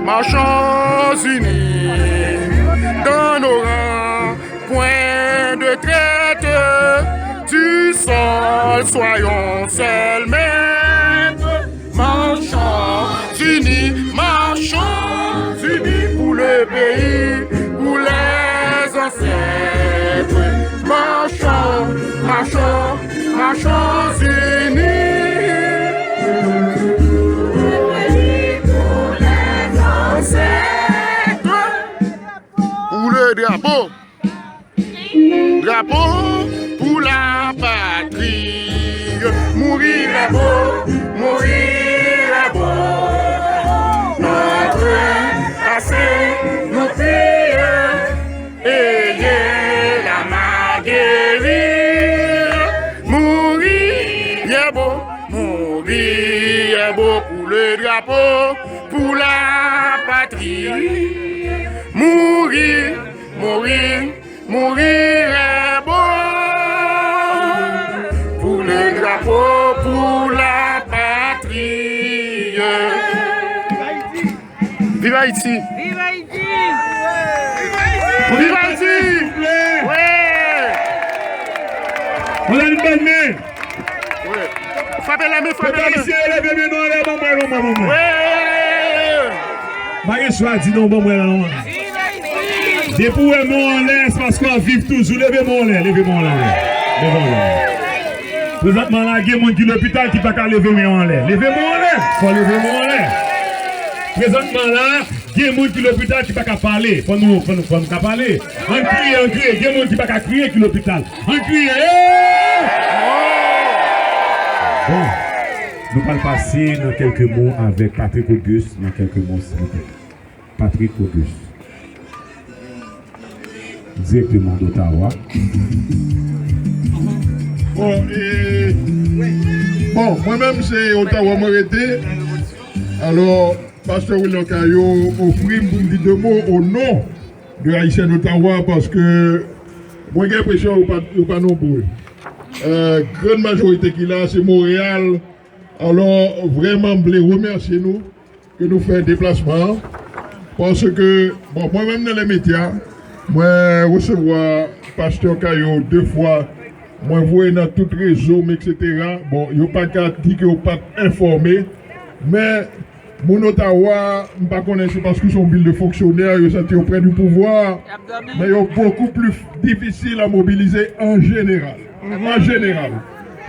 Marchons unis dans nos rangs, point de traite du sol, soyons seuls maîtres. Marchons unis pour le pays, pour les ancêtres. Marchons unis. Pour le drapeau pour la patrie, mourir est beau, notre passé nous prie, ayez la main guérie, mourir est beau pour le drapeau, pour la patrie. Mourir est beau pour le drapeau, pour la patrie. Vive Haïti! Vive Haïti! Vive Haïti! Ouais! On a une bonne main! Ouais! Frappez la main, frappez la main! Ouais! Marie choix dit non, bon, moi, non. Dépouillez-moi en l'air, c'est parce qu'on vive toujours. Levez-moi en l'air, levez-moi en l'air. Présentement, là, il y a des gens qui sont à l'hôpital qui ne peuvent pas lever en l'air. Levez-moi en l'air, il faut lever en l'air. Présentement, là, il y a des gens qui sont à l'hôpital qui ne peuvent pas parler. Il faut nous parler. On crie. Il y a des gens qui ne peuvent pas crier qui sont à l'hôpital. On crie. Bon, nous allons passer dans quelques mots avec Patrick Auguste. Dans quelques mots, s'il vous plaît. Patrick Auguste. Directement d'Ottawa. Bon, moi-même c'est Ottawa Moreté. Alors, Pasteur William Caillot offrit pour me dire deux mots au nom de Haïtien d'Ottawa parce que moi j'ai l'impression qu'il n'y a pas nombreux. Grande majorité qui là, c'est Montréal. Alors, vraiment, je voulais remercier nous que nous faisons un déplacement. Parce que, bon, moi-même dans les médias, moi, recevoir Pasteur Caillot 2 fois, moi, voir dans tout réseau, etc. Bon, il n'y a pas qu'à dire qu'il n'y a pas informé. Mais, mon Ottawa, je ne sais pas connaître, c'est parce qu'ils sont ville de fonctionnaires, ils sont auprès du pouvoir. Mais ils sont beaucoup plus difficile à mobiliser en général. En général.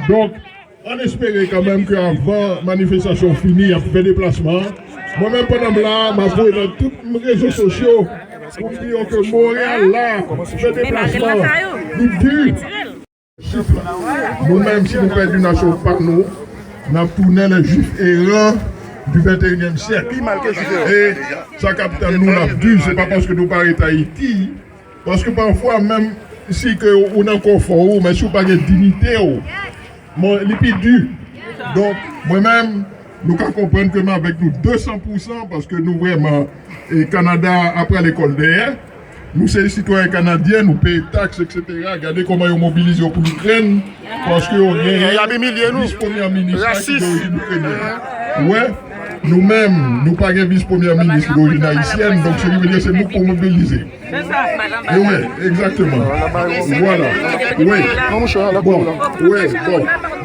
Donc, on espérait quand même qu'avant la manifestation finie, il y a fait déplacement. Moi-même, pendant là, je vais dans tous les réseaux sociaux pour dire que Montréal, là, fait déplacement. Nous-mêmes, si nous faisons une nation par nous, nous avons tourné les juifs errants du 21e siècle. Et ça capte nous l'a dû, ce n'est pas parce que nous parlons d'Haïti, parce que parfois, même si on est encore fort, mais si on n'a pas de dignité, c'est plus dur. Donc, moi-même, nous comprenons que avec nous 200%, parce que nous vraiment, et Canada, après l'école d'air, nous sommes les citoyens canadiens, nous payons taxes, etc. Regardez comment ils mobilisent pour l'Ukraine, parce qu'on a des milliers de vice-premier ministre d'origine ukrainienne. Ouais, nous-mêmes, nous pas de vice-premier ministre d'origine haïtienne, donc ce qui veut dire c'est nous pour mobiliser. C'est ça, madame. Oui, exactement. Voilà. Oui. Bon, oui, bon.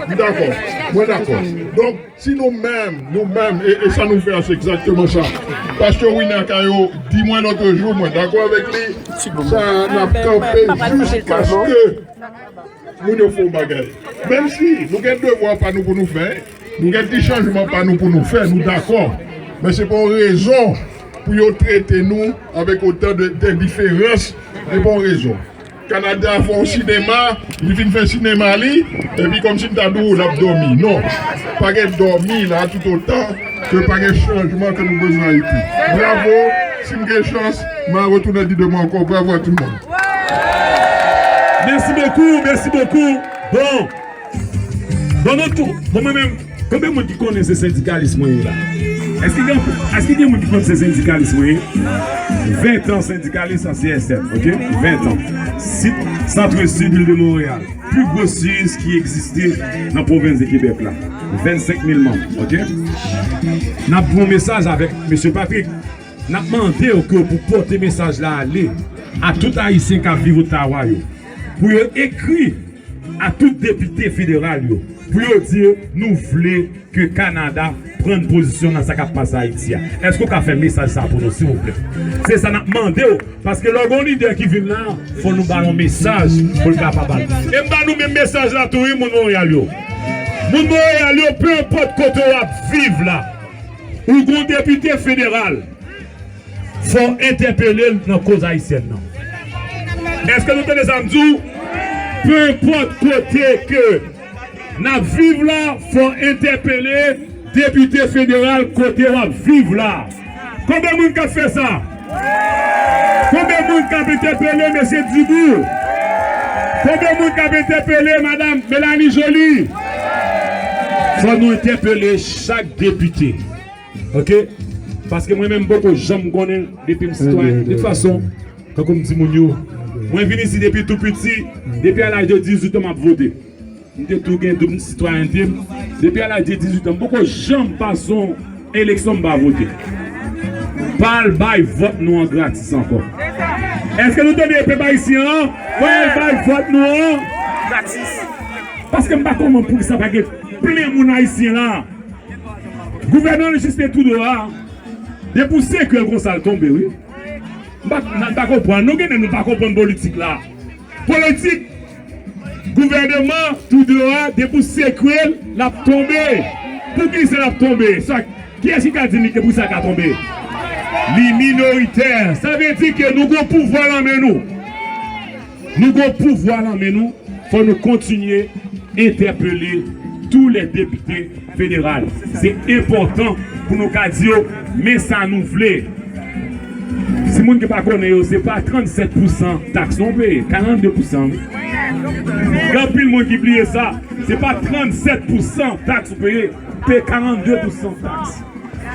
D'accord. Oui, d'accord. Donc, si nous-mêmes, et ça nous fait c'est exactement ça. Pasteur Winner Caillot, dis-moi l'autre jour, moi, d'accord avec lui, ça n'a campé jusqu'à ce que nous nous faisons bagarre. Même si nous avons des devoirs pas nous pour nous faire, nous avons des changements pas nous pour nous faire, nous d'accord. Mais c'est pour raison pour traiter nous avec autant d'indifférence, c'est pour raison. Canada a fait un cinéma, il vient faire un cinéma et puis comme si nous avons l'abdomen. Non, pas de dormir là tout autant que pas de changement que nous avons besoin ici. Bravo, si nous avons chance, je vais retourner dire de moi encore bravo à tout le monde. Merci beaucoup, merci beaucoup. Bon, dans notre tour, moi-même, combien de gens qui connaissent ce syndicalisme là? Est-ce qu'il y a des gens qui connaissent ce syndicalisme? 20 ans syndicaliste en CSM, ok? 20 ans. Centre-Sud de Montréal. Plus gros SUS qui existait dans la province de Québec là. 25 000 membres, ok? Nous avons un message avec M. Patrick. Nous avons demandé que pour porter ce message là aller à tout Haïtien qui vit au Ottawa, pour écrire à tout député fédéral, pour dire nous voulons que le Canada prenne position dans ce qui passe à Haïti. Est-ce qu'on a fait un message ça pour nous, s'il vous plaît? C'est ça nous demandé, parce que le leader qui vient là, il faut nous donner un message pour le capable. Et nous même message là, tout le monde Montréal. Moun Montréal, peu importe côté où vivre là, ou un député fédéral, il faut interpeller dans la cause haïtienne. Est-ce que nous tenons ça? Peu importe côté que nous vivons là, il faut interpeller député fédéral côté où vivre là. Combien de monde a fait ça? Combien de monde a interpellé M. Dubourg? Combien de monde a interpellé Mme Mélanie Joly? Il faut nous interpeller chaque député. Ok? Parce que moi-même, beaucoup de gens me connaissent depuis mes citoyens. De toute façon, comme je dis, moi, je viens ici depuis tout petit, depuis à l'âge de 18 ans, je voté. Je suis tout double citoyen intime. Depuis à l'âge de 18 ans, beaucoup de gens passent l'élection pour voter. Pas le bail vote nous en gratis encore. Est-ce que nous tenons les peuple ici? Oui, le bail vote nous en gratis. Parce que je ne sais pas comment pour ça, parce que plein de monde ici là. Le gouvernement juste tout dehors. Depuis que le ça tombe, oui. Nous ne comprenons pas, nous ne comprenons pas politique là. Politique, gouvernement, tout dehors, depuis séquel, l'a tombé. Pour qui c'est l'a tombé? Qui est-ce qui a dit que pour ça a tombé? Les minoritaires. Ça veut dire que nous avons pouvoir en nous. Nous avons pouvoir en nous. Il faut nous continuer à interpeller tous les députés fédéraux. C'est important pour nous dire, mais ça nous voulait. Si les gens ne pas connaissent, ce n'est pas 37% taxes non payées, 42%. Quand le monde qui oublie ça, ce n'est pas 37% taxes payées, paye 42% taxes.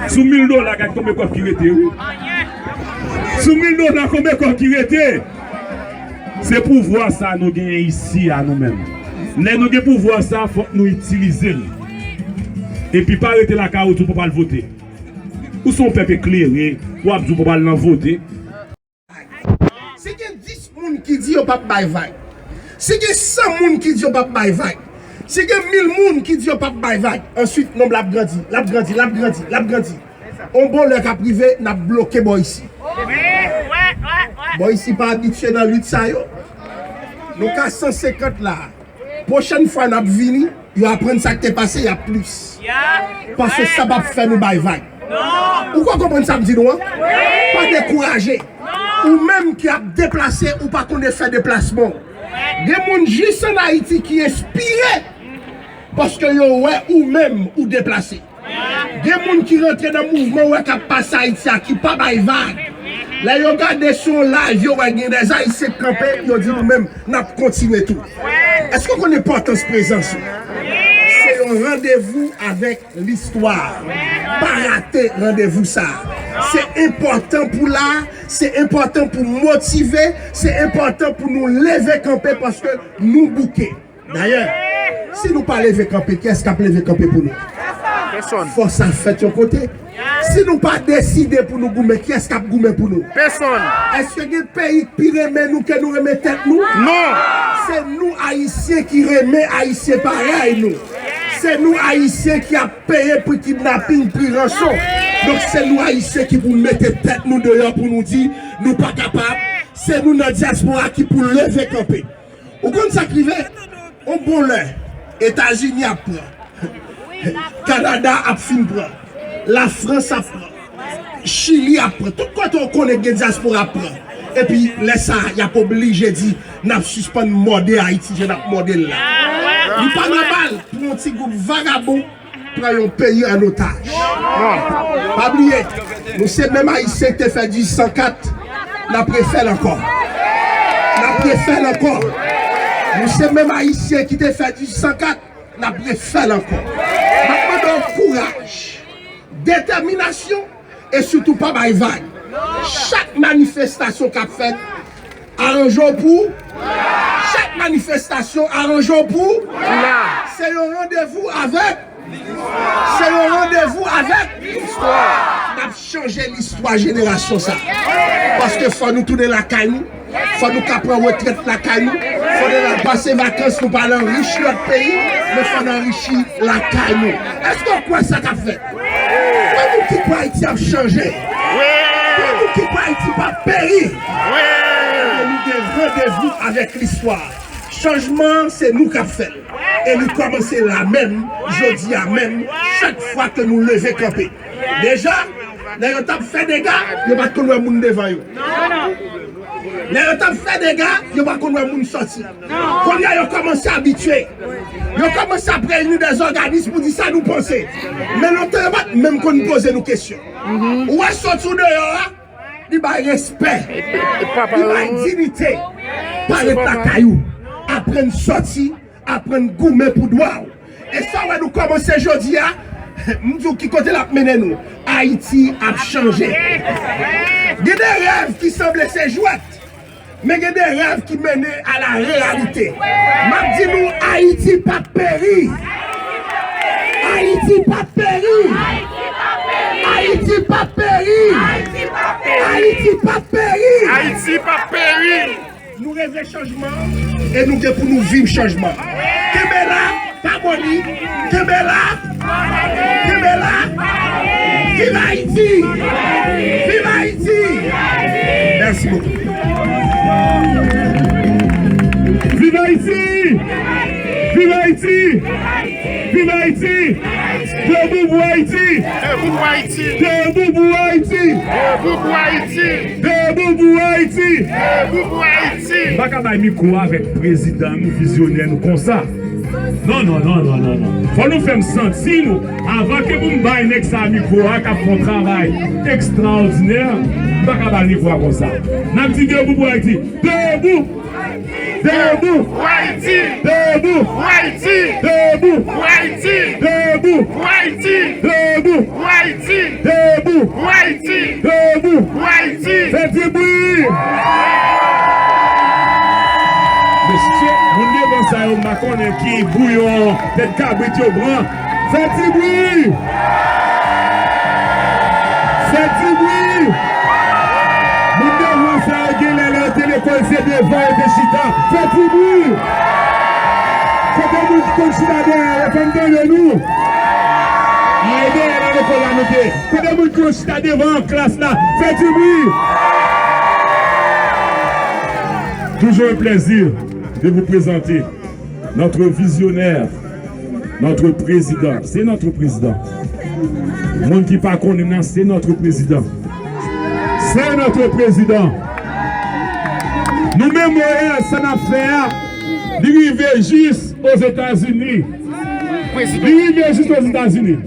Sous $1000, combien de qui était? Sous $1000, combien de qui était? C'est pouvoir ça nous gagnons ici à nous-mêmes. Les nous gagnons pouvoir ça, il faut que nous utiliser. Et puis pas arrêter la carotte pour pas le voter. Où sont peuple éclairé pour pas le voter? Si il y a 10 personnes qui disent pas de vague, si il y a 100 personnes qui disent pas de vague, si il y a 1000 personnes qui disent pas de vague, ensuite, nous l'avons grandi. On bon le cas privé, n'a bloqué bon ici. Bon ici pas habitué dans lutte ça yo. Nous cas 150 là. Prochaine fois n'a vini, yo apprendre ça qui est passé, il y a plus. Parce que ça va faire nous bail vague. Ou quoi comprendre ça me dit nous? Pas décourager. Ou même qui a déplacé ou pas qu'on ait fait déplacement. Des gens juste en Haïti qui inspiré parce que yo ouais ou même ou déplacé. Des gens qui rentrent dans le mouvement ou qui passent à Haïti qui pas bail vague. Là yo regardé son live yo ouais des Haïtiens campés yo dit nous même n'a continuer tout. Est-ce qu'on connaît l'importance présence? C'est un rendez-vous avec l'histoire. Pas rater rendez-vous ça. C'est important pour là, c'est important pour motiver, c'est important pour nous lever camper parce que nous bouquer. D'ailleurs, si nous pas lever camper, qu'est-ce qu'a lever camper pour nous? Personne. Faut ça fait de côté. Si nous pas décider pour nous goumer, qu'est-ce qu'a goumer pour nous? Personne. Est-ce que y a un pays qui remet nous que nous remet tête nous? Non. C'est nous Haïtiens qui remet Haïtiens pareil nous. C'est nous Haïtiens qui a payé pour kidnapping, pour rançon. Donc c'est nous Haïtiens qui pour mettre tête nous dehors pour nous dire nous pas capables. C'est nous notre diaspora qui pour lever camper. Au compte ça crivé, on bon l'heure. États-Unis apprend. Canada a fin prend. La France apprend. Chili apprend. Tout quand on connaît que diaspora apprend. Et puis laisse ça, il a pas obligé de dire n'a suspendre modèle Haïti, je n'a modèle là. Il pas normal pour un petit groupe vagabond prend un pays en otage. Non. Pas oublier. Nous sommes même Haïtiens qui fait du 104, n'a préféré encore. N'a préféré encore. Nous sommes même Haïtiens qui te fait du 104, n'a préféré encore. Maintenant, courage, détermination et surtout pas by vague. Chaque manifestation qu'a fait, arrangeons pour. Chaque manifestation, arrangeons pour. C'est un rendez-vous avec. C'est un rendez-vous avec l'histoire. On a changé l'histoire génération ça. Parce que faut nous tourner la caille, faut nous prendre retraite la caille, faut nous passer vacances nous pas enrichir notre pays, mais faut enrichir la caille. Est-ce qu'on croit ça qu'a fait? Nous qui croyons Haïti a changé. Nous qui croyons Haïti pas péri. Nous avons rendez-vous avec l'histoire. Changement, c'est nous qui avons fait. Et nous commençons la même, jeudi à même, chaque fois que nous levons camper. Déjà, nous avons fait des gars, nous ne pouvons pas nous devant eux. Nous avons fait des gars, nous ne pouvons pas nous sortir. Quand nous avons commencé à habituer, nous avons commencé à prévenir des organismes pour dire ça nous penser. Mais nous avons même qu'on nous pose nos questions. Où est-ce que sortir dehors? Il y a respect, il y a dignité, par les cailloux. Apprendre sortir, apprendre gourmet pour droit. Et ça, nous commençons aujourd'hui, nous qui côté la mener nous. Haïti a changé. Il y a des rêves qui semblaient se jouer, mais il y a des rêves qui mènent à la réalité. Je dis nous, Haïti pas péri. Haïti pas péri. Haïti pas péri. Haïti pas péri. Haïti pas péri. Nous rêvons changement et nous pour nous vivre changement. Kébéla, pas boni. Kébéla, Kébéla. Vive Haïti. Vive Haïti. Merci beaucoup. Vive Haïti. Vive Haïti. Vive Haïti. Debout pour Haïti. Debout pour Haïti. Debout pour Haïti. Debout pour Haïti. Debout pour Haïti. Debout pour Haïti. Pas qu'à micro avec président, nous visionnaires, nous comme ça. Non, non, non, non, non, non. Faut nous faire sentir, nous, avant que vous me baillez ça micro, qu'à faire un travail extraordinaire, pas qu'à micro comme ça. N'a dit debout pour Haïti. Debout. Debout. Haïti. Debout. Haïti. Debout. Haïti. Debout. Haïti. Debout. Haïti. Debout. Haïti. Debout. Haïti. Faites du bruit. qui bouillon, tête cabrit au grand. Faites du bruit! Faites du bruit! Nous devons faire gueuler le téléphone, c'est devant et de chita. Faites du bruit! Quand vous qui continuez derrière, répondez de nous. Aidez dans l'école à noter. Quand vous qui continuez devant en classe là, faites du bruit! Toujours un plaisir de vous présenter notre visionnaire, notre président. C'est notre président. Monde qui pas connu, c'est notre président. C'est notre président. Nous-mêmes, Montréal, ça n'a fait d'arriver juste aux États-Unis. D'arriver juste aux États-Unis.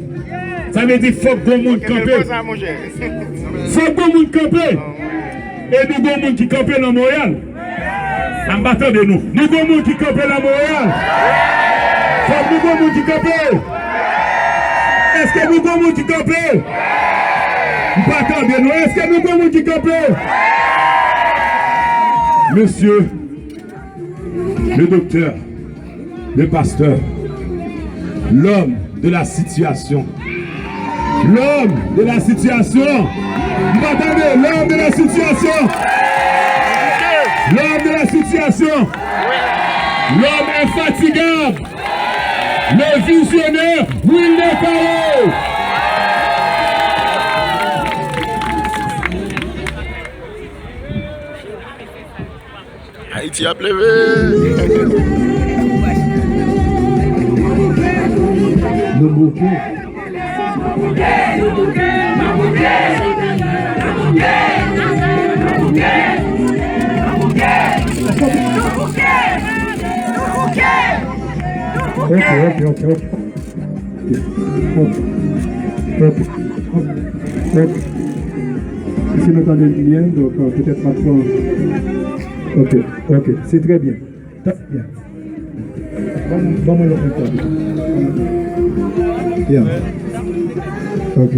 Ça veut dire qu'il faut que le monde campe. Il faut que le monde campe. Et nous avons des gens qui campent dans Montréal. En battant de nous. Nous avons des gens qui campent dans Montréal. Faut que nous avons des gens qui campent. Est-ce que nous avons des gens qui campent? Nous battons de nous. Est-ce que nous avons des gens qui campent? Monsieur, le docteur, le pasteur, l'homme de la situation. L'homme de la situation. Vous m'entendez? L'homme de la situation. L'homme de la situation. L'homme infatigable. Le visionnaire Wilner Caro. Haïti a pleuvé. Le bouquet. Si vous entendez bien, donc peut-être maintenant. Ok, c'est très bien. Bien. Vamos le faire. Bien. Ok.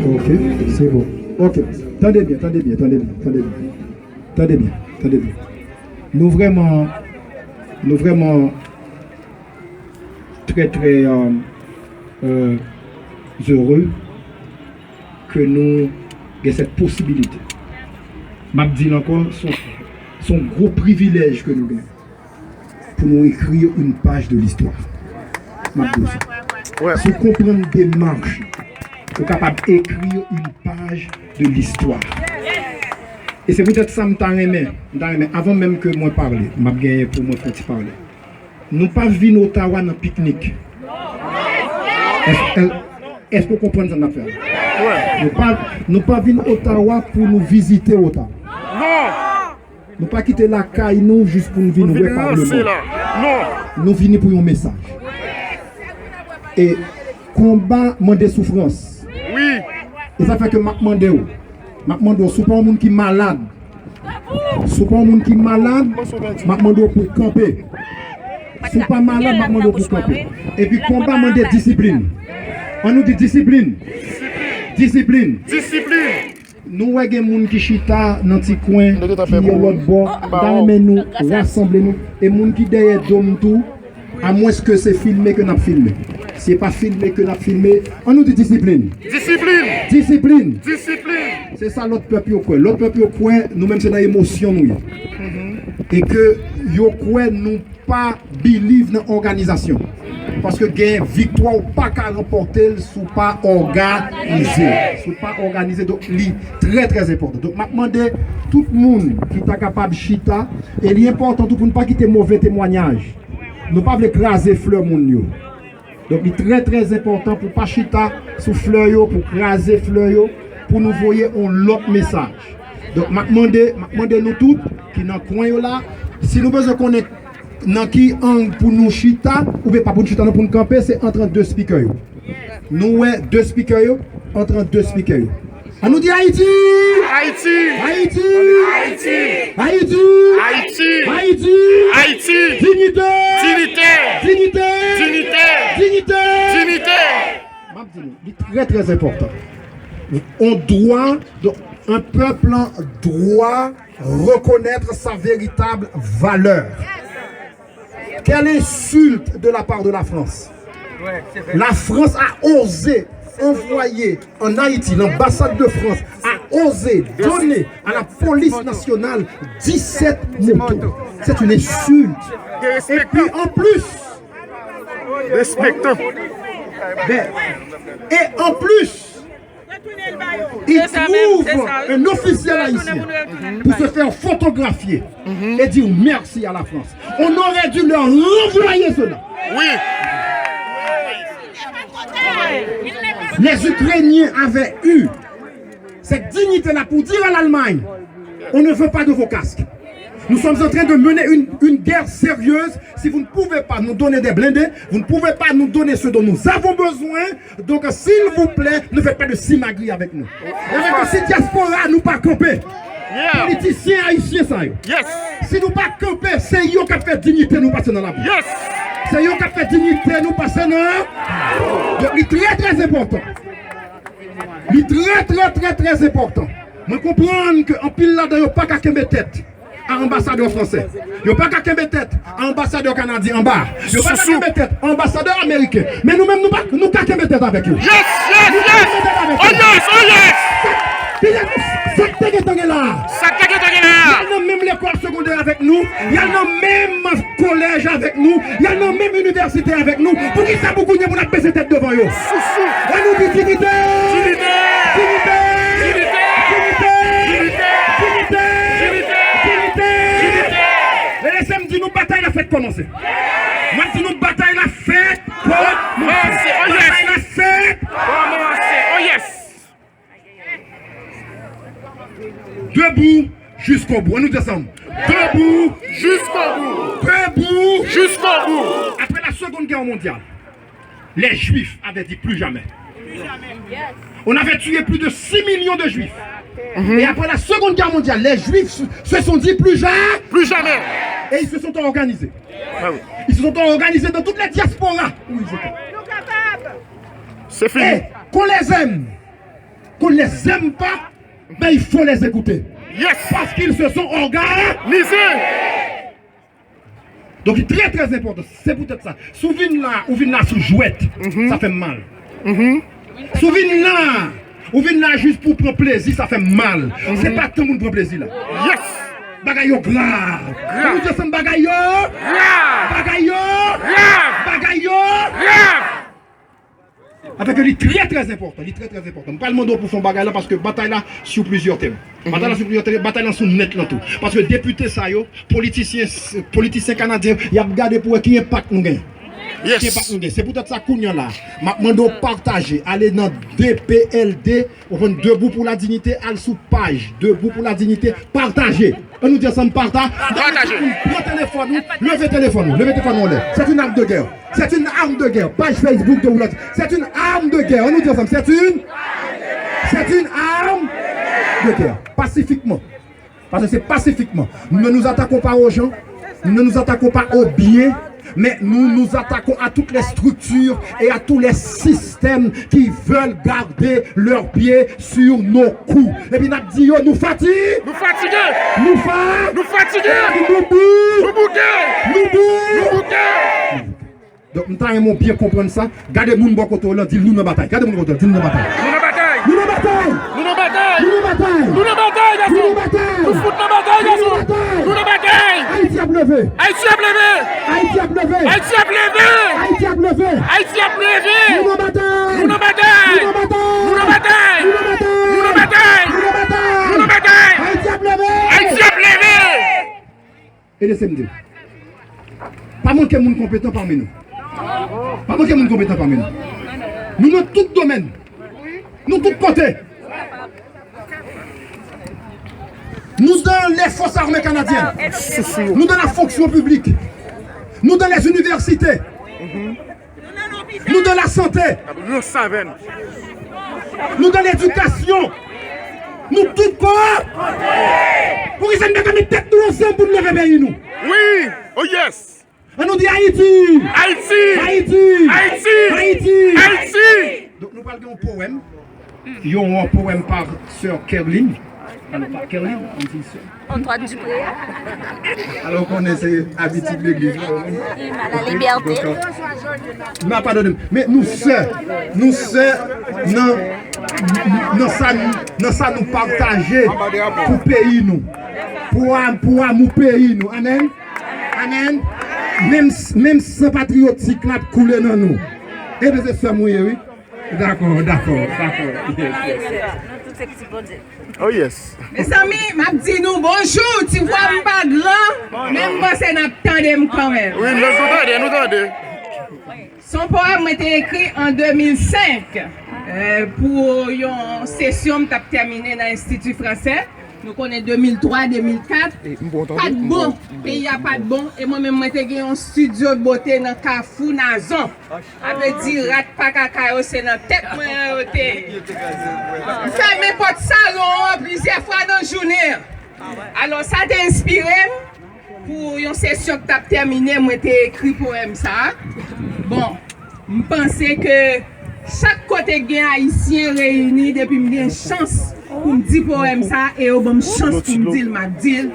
Ok, c'est bon. Ok. Tendez bien. Nous vraiment très heureux que nous ayons cette possibilité. Je dis encore, son gros privilège que nous avons pour nous écrire une page de l'histoire. Si vous comprenez des démarches, vous êtes capable d'écrire une page de l'histoire. Et c'est peut-être ça que je aimé. Avant même que moi parle, je vais pour moi parler. Nous ne pas venir à Ottawa dans pique-nique. Est-ce que vous comprenez cette affaire? Nous ne pas venir à Ottawa pour nous visiter Ottawa. Non! Nous ne pas quitter la caille nous juste pour nous venir au Parlement. Non! Nous venons pour un message. Et combat des souffrances. Oui! Et ça fait que je demande si pas un monde qui est malade. Si pas un monde qui est malade, je demande pour camper. Si pas malade, je demande pour camper. Et puis combat des disciplines. On nous dit discipline. Discipline. Nous avons des gens qui chita dans petit coin, qui ont l'autre bord, nous rassembler nous. Et les gens qui derrière tout, à moins que c'est filmé que nous avons filmé. Si ce n'est pas filmé que nous avons filmé, on nous dit discipline. Discipline. C'est ça l'autre peuple au coin. L'autre peuple au coin, nous-mêmes c'est dans l'émotion. Et que nous pas believe dans l'organisation. Parce que gain victoire ou pas qu'à remporter sous pas organisé. Donc c'est très important. Donc je demande tout le monde qui est capable de chita et l'important pour ne pas quitter mauvais témoignage. Nous pas écraser fleur monde. Donc il est très important pour pas chita sous fleur pour craser fleur pour nous voyer un autre message. Donc je demande nous tous qui dans coin là si nous besoin connaître dans qui angle pour nous chita ou bien pas pour nous chita pour nous camper, c'est entre deux speakers. Nous deux speakers entre deux speakers. On nous dit Haïti. Dignité. C'est très important. On doit Un peuple doit reconnaître sa véritable valeur. Quelle insulte de la part de la France. La France a osé envoyer en Haïti, l'ambassade de France a osé donner à la police nationale 17 motos. C'est une insulte. Et puis en plus, Respectant. et en plus, il trouve un officiel haïtien pour se faire photographier et dire merci à la France. On aurait dû leur renvoyer cela. Oui. Les Ukrainiens avaient eu cette dignité-là pour dire à l'Allemagne, on ne veut pas de vos casques. Nous sommes en train de mener une guerre sérieuse. Si vous ne pouvez pas nous donner des blindés, vous ne pouvez pas nous donner ce dont nous avons besoin. Donc s'il vous plaît, ne faites pas de simagri avec nous. Avec cette diaspora, nous pas camper. Politiciens haïtiens, ça y est. Yes. Si nous pas camper, c'est eux qui fait dignité nous passer dans la vie. Yes. C'est eux qui fait dignité nous passer dans. Donc il est très très important. Il est très important. Je comprends qu'en pile là, il n'y a pas qu'à mettre tête à l'ambassadeur français. Il n'y a pas qu'à mettre tête à l'ambassadeur canadien en bas. Il n'y a pas qu'à mettre tête à l'ambassadeur américain. Mais nous-mêmes, nous n'avons pas qu'à mettre tête avec eux. Yes, yes, yes. Oh yes, oh yes. Ça t'es là. Ça t'es là. Il y a même l'école secondaire avec nous. Il y a même collège avec nous. Il y a même université avec nous. Pour qui ça beaucoup de pour baisser tête devant eux. Et nous dit dignité. Et les samedis, nous bataille la fête commencer. Moi, si nous bataille la fête commencer. Bataille la fête commencer. Oh yes. Debout jusqu'au bout. On nous descend. Debout Jusqu'au bout. Debout Jusqu'au bout. Après la Seconde Guerre mondiale, les Juifs avaient dit plus jamais. On avait tué plus de 6 millions de Juifs. Et après la Seconde Guerre mondiale, les Juifs se sont dit plus jamais. Plus jamais. Et ils se sont organisés. Ah oui. Ils se sont organisés dans toutes les diasporas où ils étaient. C'est fini. Et qu'on les aime, qu'on ne les aime pas, ben il faut les écouter. Yes. Parce qu'ils se sont organisés. Donc c'est très très important. C'est peut-être ça. Souviens là, ou vient là sous jouette, ça fait mal. Souviens là, ou vient là juste pour prendre plaisir, ça fait mal. C'est pas tout le monde prend plaisir là. Yes. Bagay yo grave. Nous disons bagay yo Grave. bagay yo Grave. bagay yo Grave. Avec lui très très important, très très important. Pas le monde pour son bagay là parce que bataille là sur plusieurs thèmes. Bataille là sur plusieurs thèmes, bataille là sur net là tout. Parce que député ça yo, politiciens canadiens, y a regardé pour qui impact nous gagne. Yes. C'est peut-être ça qu'on y a là. Maintenant partager, aller dans DPLD, on va debout pour la dignité, aller sous page, debout pour la dignité, partager. On nous dit ça, partage. Partager. Prends téléphone, levez téléphone, on lève. C'est une arme de guerre. C'est une arme de guerre. Page Facebook de Oulad. C'est une arme de guerre. On nous dit ça, c'est une arme de guerre. Pacifiquement. Parce que c'est pacifiquement. Nous ne nous attaquons pas aux gens, nous ne nous attaquons pas aux biens. Mais nous nous attaquons à toutes les structures et à tous les systèmes qui veulent garder leurs pieds sur nos coups. Et puis nous fatiguons. Nous fatigués. Nous fatigués. Nous bouqués. Donc nous devons bien comprendre ça. Gardez moun bon côté là, dis-nous nos batailles. Gardez moun côté, dis-nous nos batailles. Nous nos batailles. Nous nos batailles. Nous nos batailles. Nous nos batailles, garçon. Nous nos batailles. Nous foutons nos batailles, garçon. Nous nos batailles. Haïti a levé. Haïti a levé. Haïti a levé. Haïti a levé. Haïti a levé. Haïti a levé. Nous nos batailles. Nous nos batailles. Nous nos batailles. Nous nos batailles. Nous nos batailles. Nous nos batailles. Nous nos batailles. Nous nos batailles. Haïti a levé. Haïti a levé. Et laissez-moi dire. Pas manquer de monde compétent parmi nous. Pas manquer de monde compétent parmi nous. Nous dans tout domaine. Nous tous côtés. Nous dans les forces armées canadiennes. Nous dans la fonction publique. Nous dans les universités. Nous dans la santé. Nous dans l'éducation. Nous tous corps. Pour qu'ils aient mis tête nous ensemble pour nous lever pays nous. Oui. Oh yes. On nous dit Haïti. Haïti. Haïti. Haïti. Haïti. Haïti. Donc nous parlons d'un poème. Il y a un poème par Sœur Kerlin. Alors, Caroline, Antoine Dupré. alors qu'on essaie habitude de l'église. La liberté. Non, pardonnez. Mais nous sœurs, non, ça nous partager pour pays nous. Pour amour pays nous. Amen. Amen. Même sans patriotique là couler dans nous. Et bien c'est ça mouillé, oui. D'accord. Oh yes. Mes amis, m'a dit nous bonjour, tu vois pas grand, même moi c'est n'attendez quand même. Oui, nous attendons. Son poème a été écrit en 2005 pour une session qui a terminé dans l'Institut français. Nous connaissons 2003-2004. Pas de bon, pays a pas de bon. Et moi-même, j'ai eu un studio de beauté dans Carrefour Nazon. Avec dit rat pas caca, c'est dans la tête. Je fais mes potes salon plusieurs fois dans la journée. Alors, ça t'a inspiré pour une session qui a terminé. Moi, j'ai écrit poème ça. Bon, je pensais que chaque côté gain haïtien réuni depuis une chance pour me dire poème ça et au bon chance pour me dire m'a dit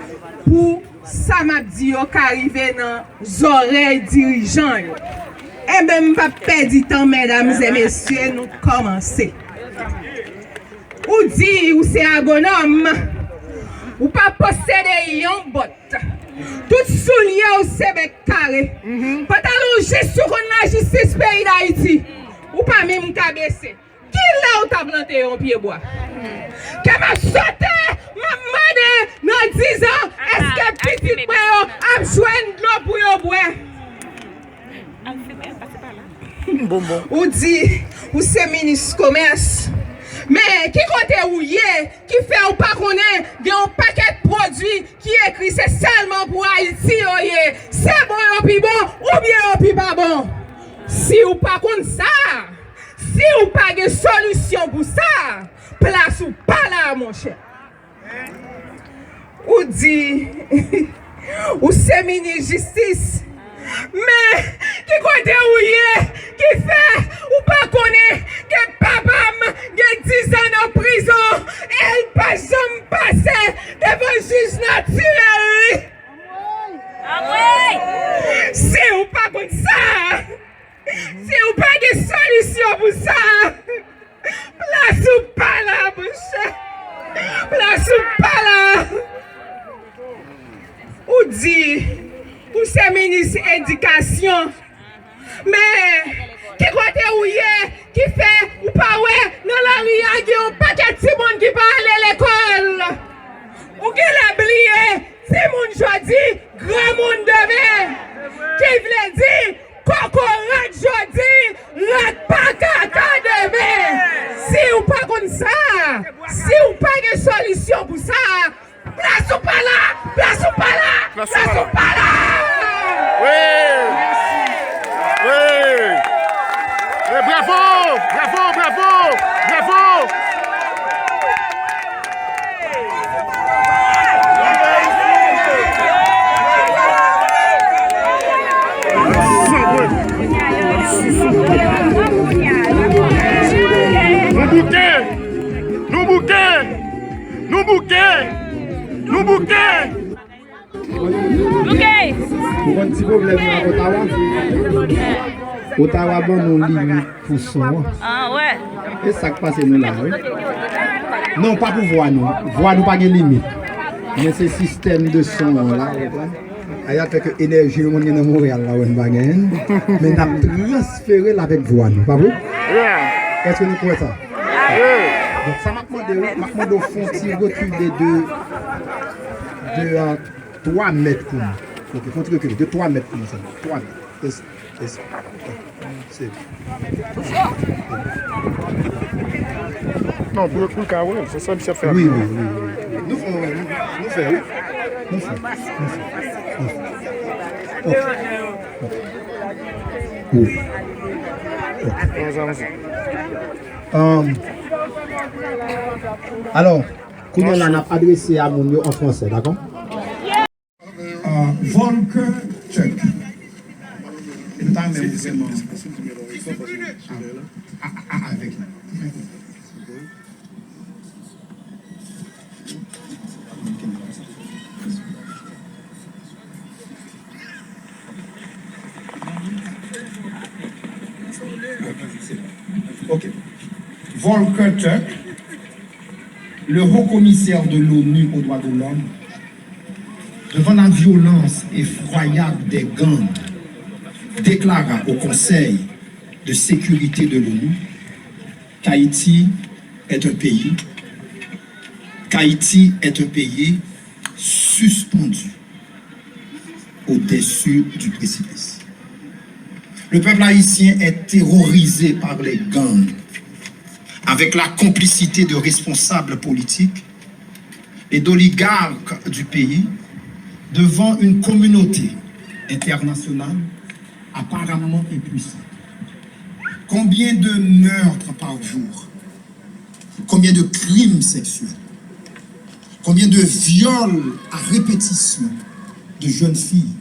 pour ça m'a dit qui arrivé dans les oreilles dirigeants. Et même pas perdre temps mesdames et messieurs, nous commencer. Ou dit ou c'est agronome ou pas posséder un bot. Tout soulier au c'est carré. Pantalon juste sur la justice pays d'Haïti. Ou pas même cabessé. Qui là où t'as planté un pied bois? Que m'a sauté, m'a demandé dans 10 ans, est-ce que petit bois a besoin de l'eau pour y boire? Ou dit, ou c'est ministre commerce. Mais qui côté ou yé, qui fait ou pas connaît, il y a un paquet de produits qui écrit c'est seulement pour Haïti, c'est bon ou puis bon, ou bien ou puis pas bon. Si ou pas contre ça, si ou pas de solution pour ça, place ou pas là, mon cher. Ou dit, ou c'est ministre justice. Mais, qui côté ou yé, qui fait ou pas connaît, que papa a 10 ans en prison, elle pas jamais passé devant juge naturel. Si ou pas contre ça, si ou pas de solution pour ça, place ou pas là, mon cher. Place ou pas là. Ou dit, ou c'est ministre éducation. Mais, qui côté ou yé, qui fait ou pas ouais, dans la rue, il y a un paquet de monde qui va aller à l'école. Ou qui l'a oublié, si moun jodi, grand monde demain. Qui veut dire, coco rat jodi, rat pas caca demain. Si ou pas comme ça, si ou pas de solution pour ça, place ou pas là, place ou pas là, place ou pas là. Oui. Oui. Bravo, bravo, bravo, bravo. Nous bouquets. Pour un petit problème à Ottawa. Ottawa, bon, nous limite pour son. Ah ouais. Et ça qui passe nous là, oui. Non, pas pour voir nous. Voir nous pas de limite. Mais ce système de son là, il y a quelques énergies au monde dans Montréal là, mais nous avons transféré avec voix nous, pas vous? Est-ce que nous croyons ça? Donc ça m'a demandé au fond de reculer de 3 mètres pour nous. Donc il faut reculer de 3 mètres pour nous. 3 mètres. C'est... Non, pour le coup, c'est ça que ça fait. Oui. Nous faisons. Alors, comment on a adressé à mon en français, d'accord? Volker Check. Avec. Ok. Volker Turk, le haut-commissaire de l'ONU aux droits de l'homme, devant la violence effroyable des gangs, déclara au Conseil de sécurité de l'ONU qu'Haïti est un pays suspendu au-dessus du précipice. Le peuple haïtien est terrorisé par les gangs avec la complicité de responsables politiques et d'oligarques du pays devant une communauté internationale apparemment impuissante. Combien de meurtres par jour? Combien de crimes sexuels? Combien de viols à répétition de jeunes filles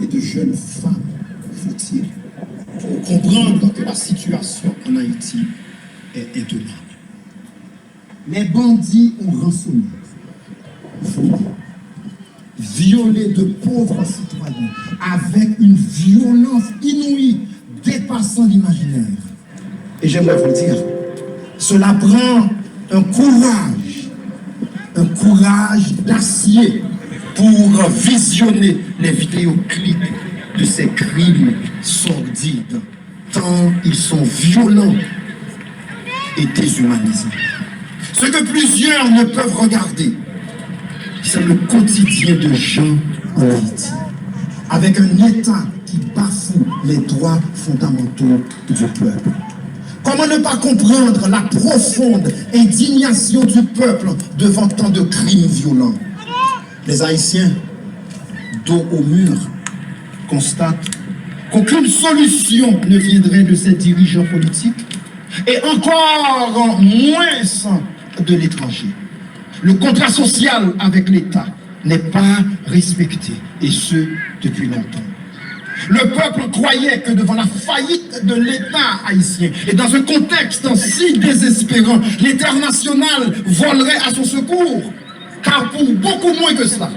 et de jeunes femmes faut-il pour comprendre que la situation en Haïti est intenable? Les bandits ont rançonné, violé de pauvres citoyens avec une violence inouïe dépassant l'imaginaire. Et j'aimerais vous le dire, cela prend un courage d'acier pour visionner les vidéoclips de ces crimes sordides, tant ils sont violents et déshumanisants. Ce que plusieurs ne peuvent regarder, c'est le quotidien de gens en Haïti, avec un État qui bafoue les droits fondamentaux du peuple. Comment ne pas comprendre la profonde indignation du peuple devant tant de crimes violents? Les Haïtiens, dos au mur, constatent qu'aucune solution ne viendrait de ces dirigeants politiques et encore moins de l'étranger. Le contrat social avec l'État n'est pas respecté, et ce, depuis longtemps. Le peuple croyait que devant la faillite de l'État haïtien, et dans un contexte si désespérant, l'international volerait à son secours. Car pour beaucoup moins que cela,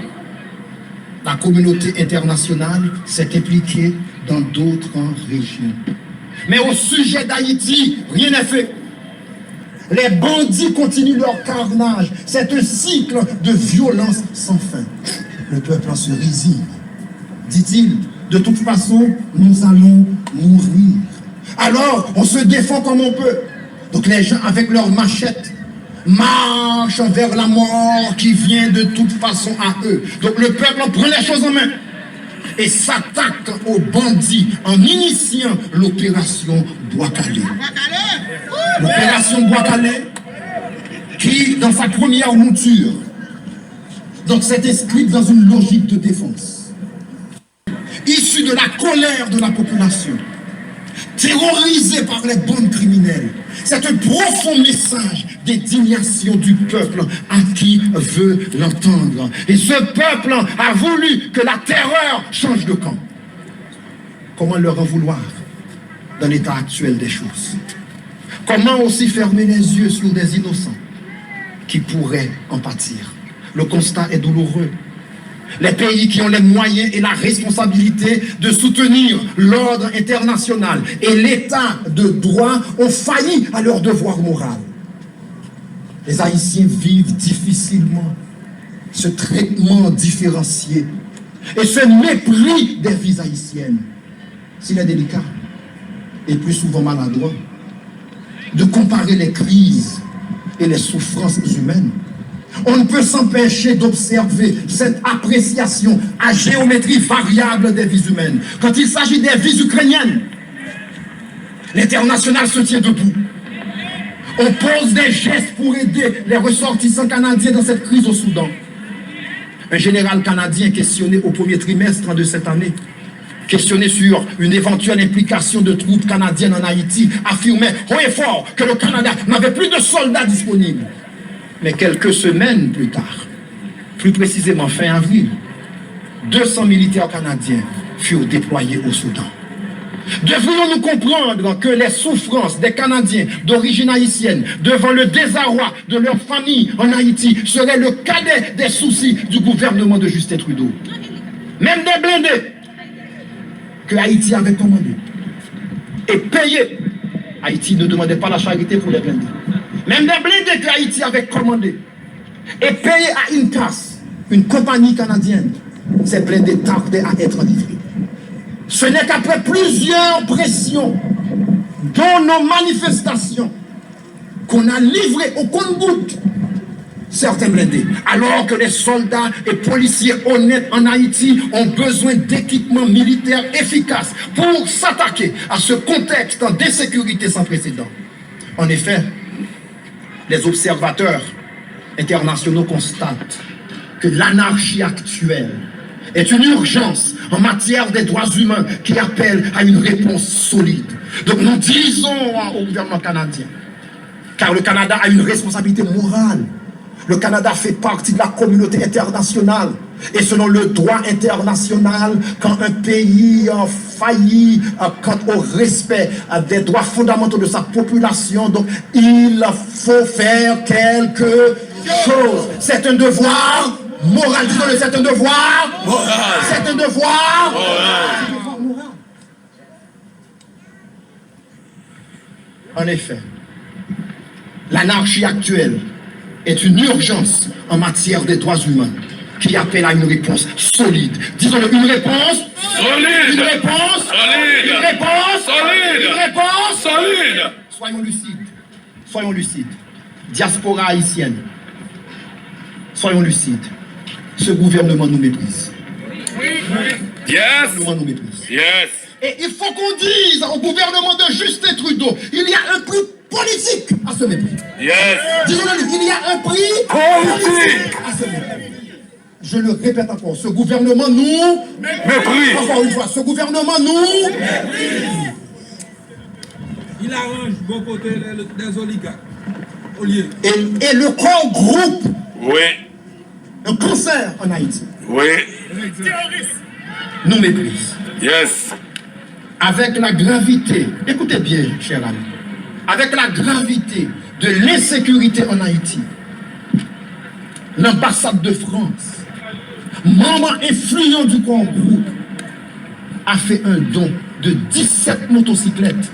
la communauté internationale s'est impliquée dans d'autres régions. Mais au sujet d'Haïti, rien n'est fait. Les bandits continuent leur carnage. C'est un cycle de violence sans fin. Le peuple en se résigne. Dit-il, de toute façon, nous allons mourir. Alors, on se défend comme on peut. Donc les gens, avec leurs machettes, marchent vers la mort qui vient de toute façon à eux. Donc le peuple prend les choses en main et s'attaque aux bandits en initiant l'opération Bois-Calais. L'opération Bois-Calais qui, dans sa première mouture, donc s'est inscrite dans une logique de défense, issue de la colère de la population, terrorisée par les bandes criminelles. C'est un profond message d'indignation du peuple à qui veut l'entendre. Et ce peuple a voulu que la terreur change de camp. Comment leur en vouloir dans l'état actuel des choses? Comment aussi fermer les yeux sur des innocents qui pourraient en pâtir? Le constat est douloureux. Les pays qui ont les moyens et la responsabilité de soutenir l'ordre international et l'état de droit ont failli à leur devoir moral. Les Haïtiens vivent difficilement ce traitement différencié et ce mépris des vies haïtiennes. S'il est délicat et plus souvent maladroit de comparer les crises et les souffrances humaines, on ne peut s'empêcher d'observer cette appréciation à géométrie variable des vies humaines. Quand il s'agit des vies ukrainiennes, l'international se tient debout. On pose des gestes pour aider les ressortissants canadiens dans cette crise au Soudan. Un général canadien questionné au premier trimestre de cette année, questionné sur une éventuelle implication de troupes canadiennes en Haïti, affirmait haut et fort que le Canada n'avait plus de soldats disponibles. Mais quelques semaines plus tard, plus précisément fin avril, 200 militaires canadiens furent déployés au Soudan. Devrions-nous comprendre que les souffrances des Canadiens d'origine haïtienne devant le désarroi de leur famille en Haïti seraient le cadet des soucis du gouvernement de Justin Trudeau? Même des blindés que Haïti avait commandés et payés Haïti ne demandait pas la charité pour les blindés. Même des blindés que Haïti avait commandé et payé à une casse, une compagnie canadienne, ces blindés tardaient à être livrés. Ce n'est qu'après plusieurs pressions, dont nos manifestations, qu'on a livré au compte-gouttes certains blindés, alors que les soldats et policiers honnêtes en Haïti ont besoin d'équipements militaires efficaces pour s'attaquer à ce contexte d'insécurité sans précédent. En effet, les observateurs internationaux constatent que l'anarchie actuelle est une urgence en matière des droits humains qui appelle à une réponse solide. Donc nous disons au gouvernement canadien, car le Canada a une responsabilité morale. Le Canada fait partie de la communauté internationale. Et selon le droit international, quand un pays faillit quant au respect des droits fondamentaux de sa population, donc il faut faire quelque chose. C'est un devoir moral. Disons-le, c'est un devoir moral. C'est un devoir moral. En effet, l'anarchie actuelle est une urgence en matière des droits humains qui appelle à une réponse solide. Disons-le, une réponse solide. Une réponse solide. Une réponse solide. Une réponse solide. Soyons lucides. Soyons lucides. Diaspora haïtienne. Soyons lucides. Ce gouvernement nous méprise. Yes. Ce gouvernement nous méprise. Yes. Et il faut qu'on dise au gouvernement de Justin Trudeau, il y a un prix politique à ce mépris. Yes. Disons-le, il y a un prix politique à ce mépris. Je le répète encore, ce gouvernement nous méprise. Encore une fois, ce gouvernement nous méprise. Il arrange bon côté des oligarques. Et le corps groupe un cancer en Haïti. Nous méprise. Yes. Avec la gravité, écoutez bien, chers amis, avec la gravité de l'insécurité en Haïti, l'ambassade de France, membre influent du corps groupe, a fait un don de 17 motocyclettes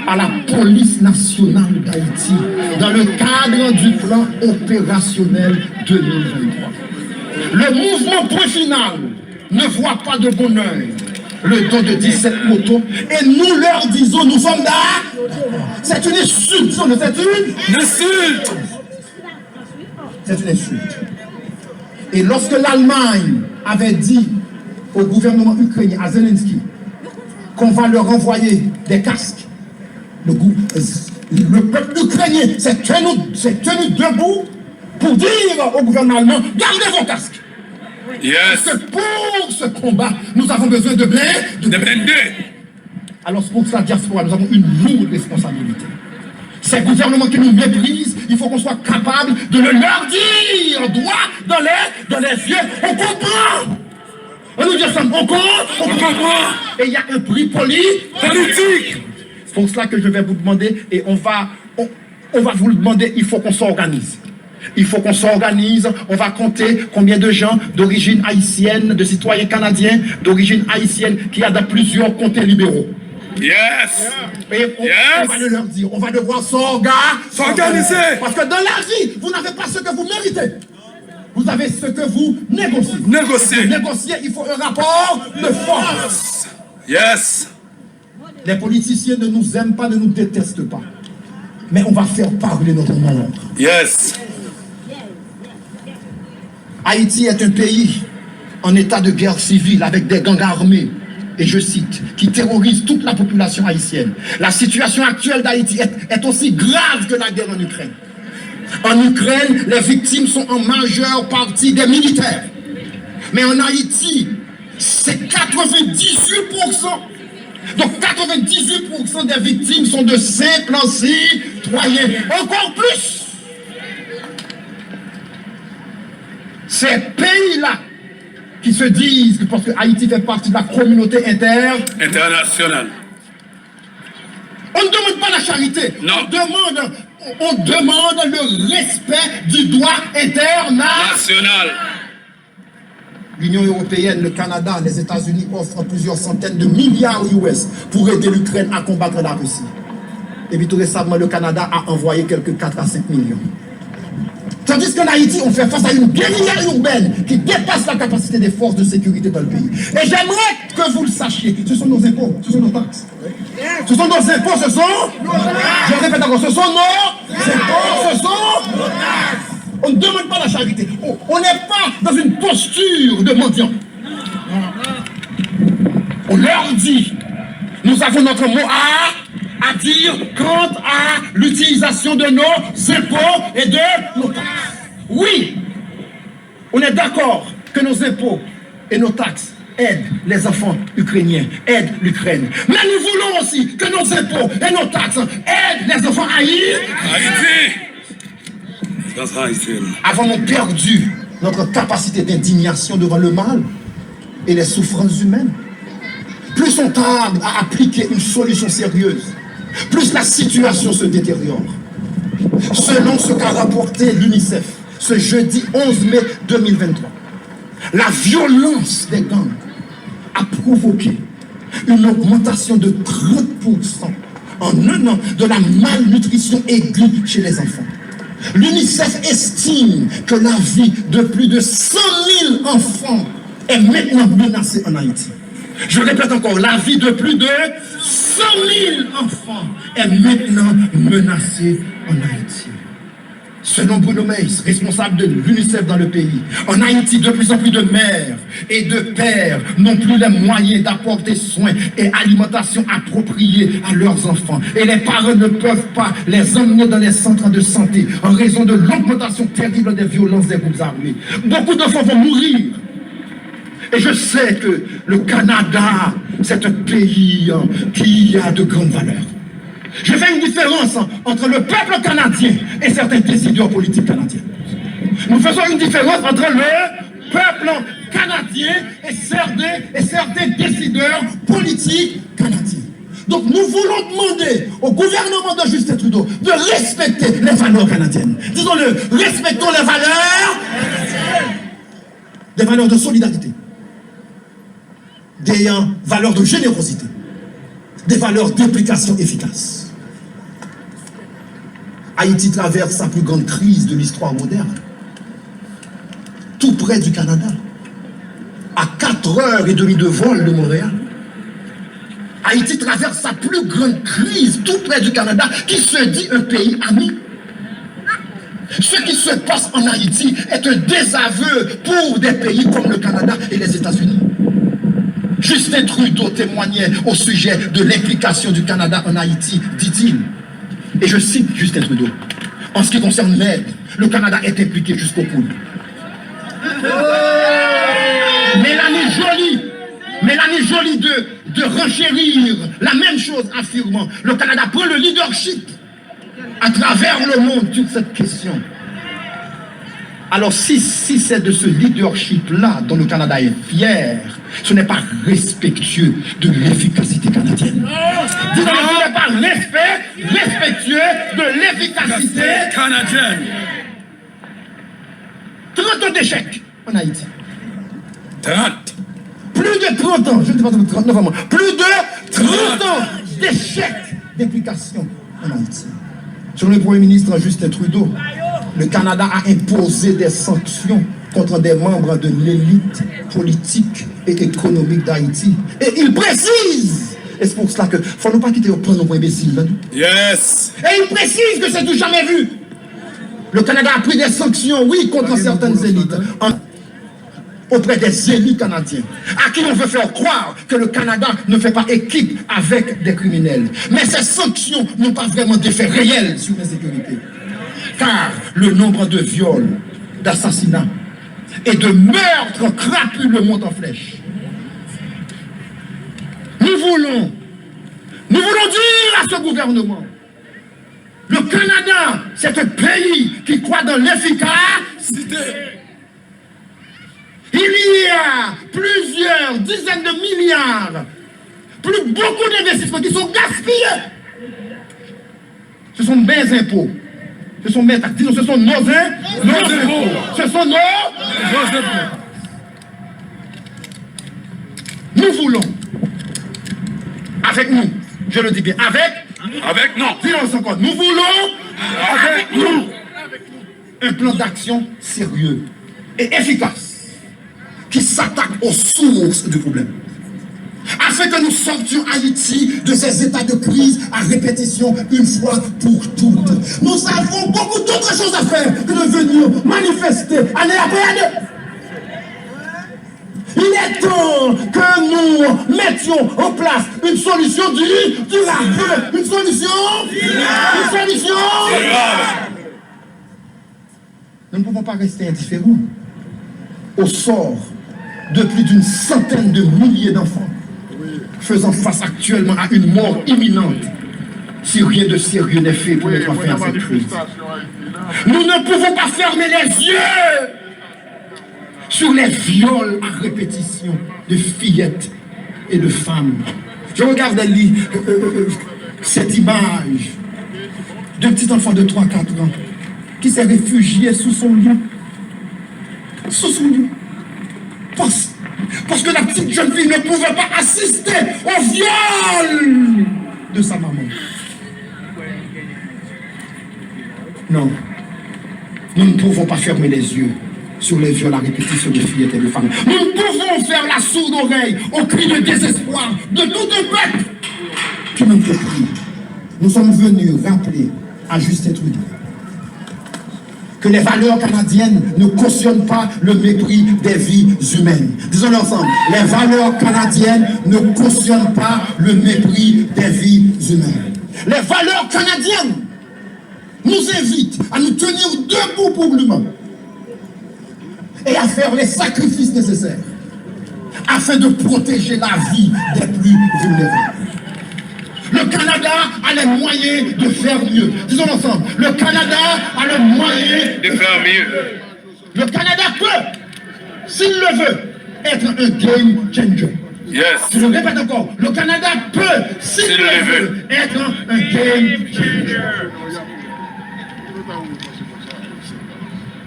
à la police nationale d'Haïti dans le cadre du plan opérationnel 2023. Le mouvement Point Final ne voit pas de bon oeil le don de 17 motos et nous leur disons, nous sommes là. C'est une insulte, c'est une insulte. C'est une insulte. Et lorsque l'Allemagne avait dit au gouvernement ukrainien, à Zelensky, qu'on va leur envoyer des casques, le peuple ukrainien s'est tenu debout pour dire au gouvernement allemand, gardez vos casques. Yes. Parce que pour ce combat, nous avons besoin de blindés. Alors pour la diaspora, nous avons une lourde responsabilité. Ces gouvernements qui nous méprisent, il faut qu'on soit capable de le leur dire droit dans les yeux. On comprend. On nous dit ça, on comprend. Et il y a un prix politique. C'est pour cela que je vais vous demander, et on va vous le demander, il faut qu'on s'organise. Il faut qu'on s'organise, on va compter combien de gens d'origine haïtienne, de citoyens canadiens d'origine haïtienne qui a dans plusieurs comtés libéraux. Yes. Et on va leur dire, on va devoir s'organiser. Parce que dans la vie, vous n'avez pas ce que vous méritez. Vous avez ce que vous négociez. Pour négocier, il faut un rapport de force. Yes. Les politiciens ne nous aiment pas, ne nous détestent pas. Mais on va faire parler notre nom. Yes. Haïti est un pays en état de guerre civile avec des gangs armés, et je cite, qui terrorisent toute la population haïtienne. La situation actuelle d'Haïti est aussi grave que la guerre en Ukraine. En Ukraine, les victimes sont en majeure partie des militaires. Mais en Haïti, c'est 98%. Donc 98% des victimes sont de simples citoyens. Encore plus. Ces pays-là qui se disent que parce que Haïti fait partie de la communauté internationale. On ne demande pas la charité. Non. On demande le respect du droit international. L'Union européenne, le Canada, les États-Unis offrent plusieurs centaines de milliards US pour aider l'Ukraine à combattre la Russie. Et puis tout récemment, le Canada a envoyé quelques 4 à 5 millions. Tandis qu'en Haïti, on fait face à une guérilla urbaine qui dépasse la capacité des forces de sécurité dans le pays. Et j'aimerais que vous le sachiez. Ce sont nos impôts, ce sont nos taxes. Ce sont nos impôts, ce sont... Je répète encore, ce sont nos impôts, ce sont... On ne demande pas la charité. On n'est pas dans une posture de mendiant. On leur dit, nous avons notre mot à dire quant à l'utilisation de nos impôts et de nos taxes. Oui, on est d'accord que nos impôts et nos taxes aident les enfants ukrainiens, aident l'Ukraine. Mais nous voulons aussi que nos impôts et nos taxes aident les enfants haïtiens. Avons-nous perdu notre capacité d'indignation devant le mal et les souffrances humaines? Plus on tarde à appliquer une solution sérieuse, plus la situation se détériore. Selon ce qu'a rapporté l'UNICEF ce jeudi 11 mai 2023, la violence des gangs a provoqué une augmentation de 30% en un an de la malnutrition aiguë chez les enfants. L'UNICEF estime que la vie de plus de 100 000 enfants est maintenant menacée en Haïti. Je répète encore, la vie de plus de 100 000 enfants est maintenant menacée en Haïti. Selon Bruno Meis, responsable de l'UNICEF dans le pays, en Haïti, de plus en plus de mères et de pères n'ont plus les moyens d'apporter soins et alimentation appropriée à leurs enfants. Et les parents ne peuvent pas les emmener dans les centres de santé en raison de l'augmentation terrible des violences des groupes armés. Beaucoup d'enfants vont mourir. Et je sais que le Canada, c'est un pays qui a de grandes valeurs. Je fais une différence entre le peuple canadien et certains décideurs politiques canadiens. Nous faisons une différence entre le peuple canadien et certains décideurs politiques canadiens. Donc nous voulons demander au gouvernement de Justin Trudeau de respecter les valeurs canadiennes. Disons-le, respectons les valeurs, des valeurs de solidarité, des valeurs de générosité, des valeurs d'implication efficace. Haïti traverse sa plus grande crise de l'histoire moderne, tout près du Canada, à 4h30 de vol de Montréal. Haïti traverse sa plus grande crise tout près du Canada, qui se dit un pays ami. Ce qui se passe en Haïti est un désaveu pour des pays comme le Canada et les États-Unis. Justin Trudeau témoignait au sujet de l'implication du Canada en Haïti, dit-il. Et je cite Justin Trudeau. En ce qui concerne l'aide, le Canada est impliqué jusqu'au coude. Mélanie Joly de renchérir la même chose, affirmant le Canada prend le leadership à travers le monde sur cette question. Alors si c'est de ce leadership-là dont le Canada est fier, ce n'est pas respectueux de l'efficacité canadienne. Disons, ce n'est pas respectueux de l'efficacité canadienne. 30 ans d'échec en Haïti. 30. Plus de 30 ans, je ne sais pas 39 ans, plus de 30 ans d'échec d'implication en Haïti. Selon le Premier ministre Justin Trudeau, le Canada a imposé des sanctions contre des membres de l'élite politique et économique d'Haïti. Et il précise, et c'est pour cela que faut nous pas quitter au point de imbécile là. Yes. Et il précise que c'est tout jamais vu. Le Canada a pris des sanctions, oui, contre certaines élites, auprès des élus canadiens, à qui on veut faire croire que le Canada ne fait pas équipe avec des criminels. Mais ces sanctions n'ont pas vraiment d'effet réel sur la sécurité. Car le nombre de viols, d'assassinats et de meurtres crapuleux monte en flèche. Nous voulons dire à ce gouvernement, le Canada, c'est un pays qui croit dans l'efficacité. Il y a plusieurs dizaines de milliards, beaucoup d'investissements qui sont gaspillés. Ce sont mes impôts. Ce sont mes taxes. Disons, ce sont nos impôts. Ce sont nos impôts. Nous voulons, avec nous, je le dis bien, avec Avec nous. Disons encore, nous voulons avec nous un plan d'action sérieux et efficace qui s'attaque aux sources du problème. Afin que nous sortions Haïti de ces états de crise à répétition une fois pour toutes. Nous avons beaucoup d'autres choses à faire que de venir manifester année après année. Il est temps que nous mettions en place une solution durable. Une solution durable. Nous ne pouvons pas rester indifférents au sort de plus d'une centaine de milliers d'enfants faisant face actuellement à une mort imminente si rien de sérieux n'est fait pour mettre fin à cette crise. Nous ne pouvons pas fermer les yeux sur les viols à répétition de fillettes et de femmes. Je regarde cette image d'un petit enfant de 3-4 ans qui s'est réfugié sous son lit. Sous son lit. Parce que la petite jeune fille ne pouvait pas assister au viol de sa maman. Non, nous ne pouvons pas fermer les yeux sur les viols à répétition de fillettes et de femmes. Nous ne pouvons faire la sourde oreille aux cris de désespoir de tout un peuple qui n'en peut plus. Nous sommes venus rappeler à Justin Trudeau que les valeurs canadiennes ne cautionnent pas le mépris des vies humaines. Disons-le ensemble, les valeurs canadiennes ne cautionnent pas le mépris des vies humaines. Les valeurs canadiennes nous invitent à nous tenir debout pour l'humain et à faire les sacrifices nécessaires afin de protéger la vie des plus vulnérables. Le Canada a les moyens de faire mieux. Disons ensemble, le Canada a les moyens de faire mieux. Le Canada peut, s'il le veut, être un game changer. Yes. Je le répète encore, le Canada peut, s'il le veut, être un game changer.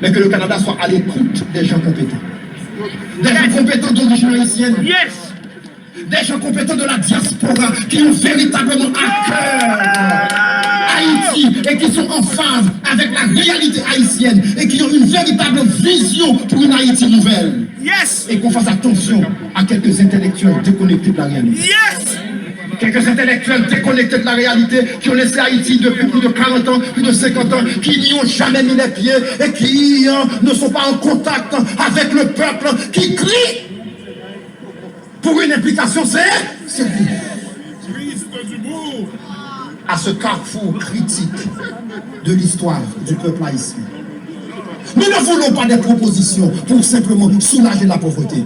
Mais que le Canada soit à l'écoute des gens compétents. Des gens compétents d'origine haïtienne. Yes. Des gens compétents de la diaspora qui ont véritablement à cœur Haïti et qui sont en phase avec la réalité haïtienne et qui ont une véritable vision pour une Haïti nouvelle. Yes. Et qu'on fasse attention à quelques intellectuels déconnectés de la réalité. Yes. Quelques intellectuels déconnectés de la réalité qui ont laissé Haïti depuis plus de 40 ans, plus de 50 ans, qui n'y ont jamais mis les pieds et qui ne sont pas en contact avec le peuple qui crie pour une implication sérieuse à ce carrefour critique de l'histoire du peuple haïtien. Nous ne voulons pas des propositions pour simplement soulager la pauvreté.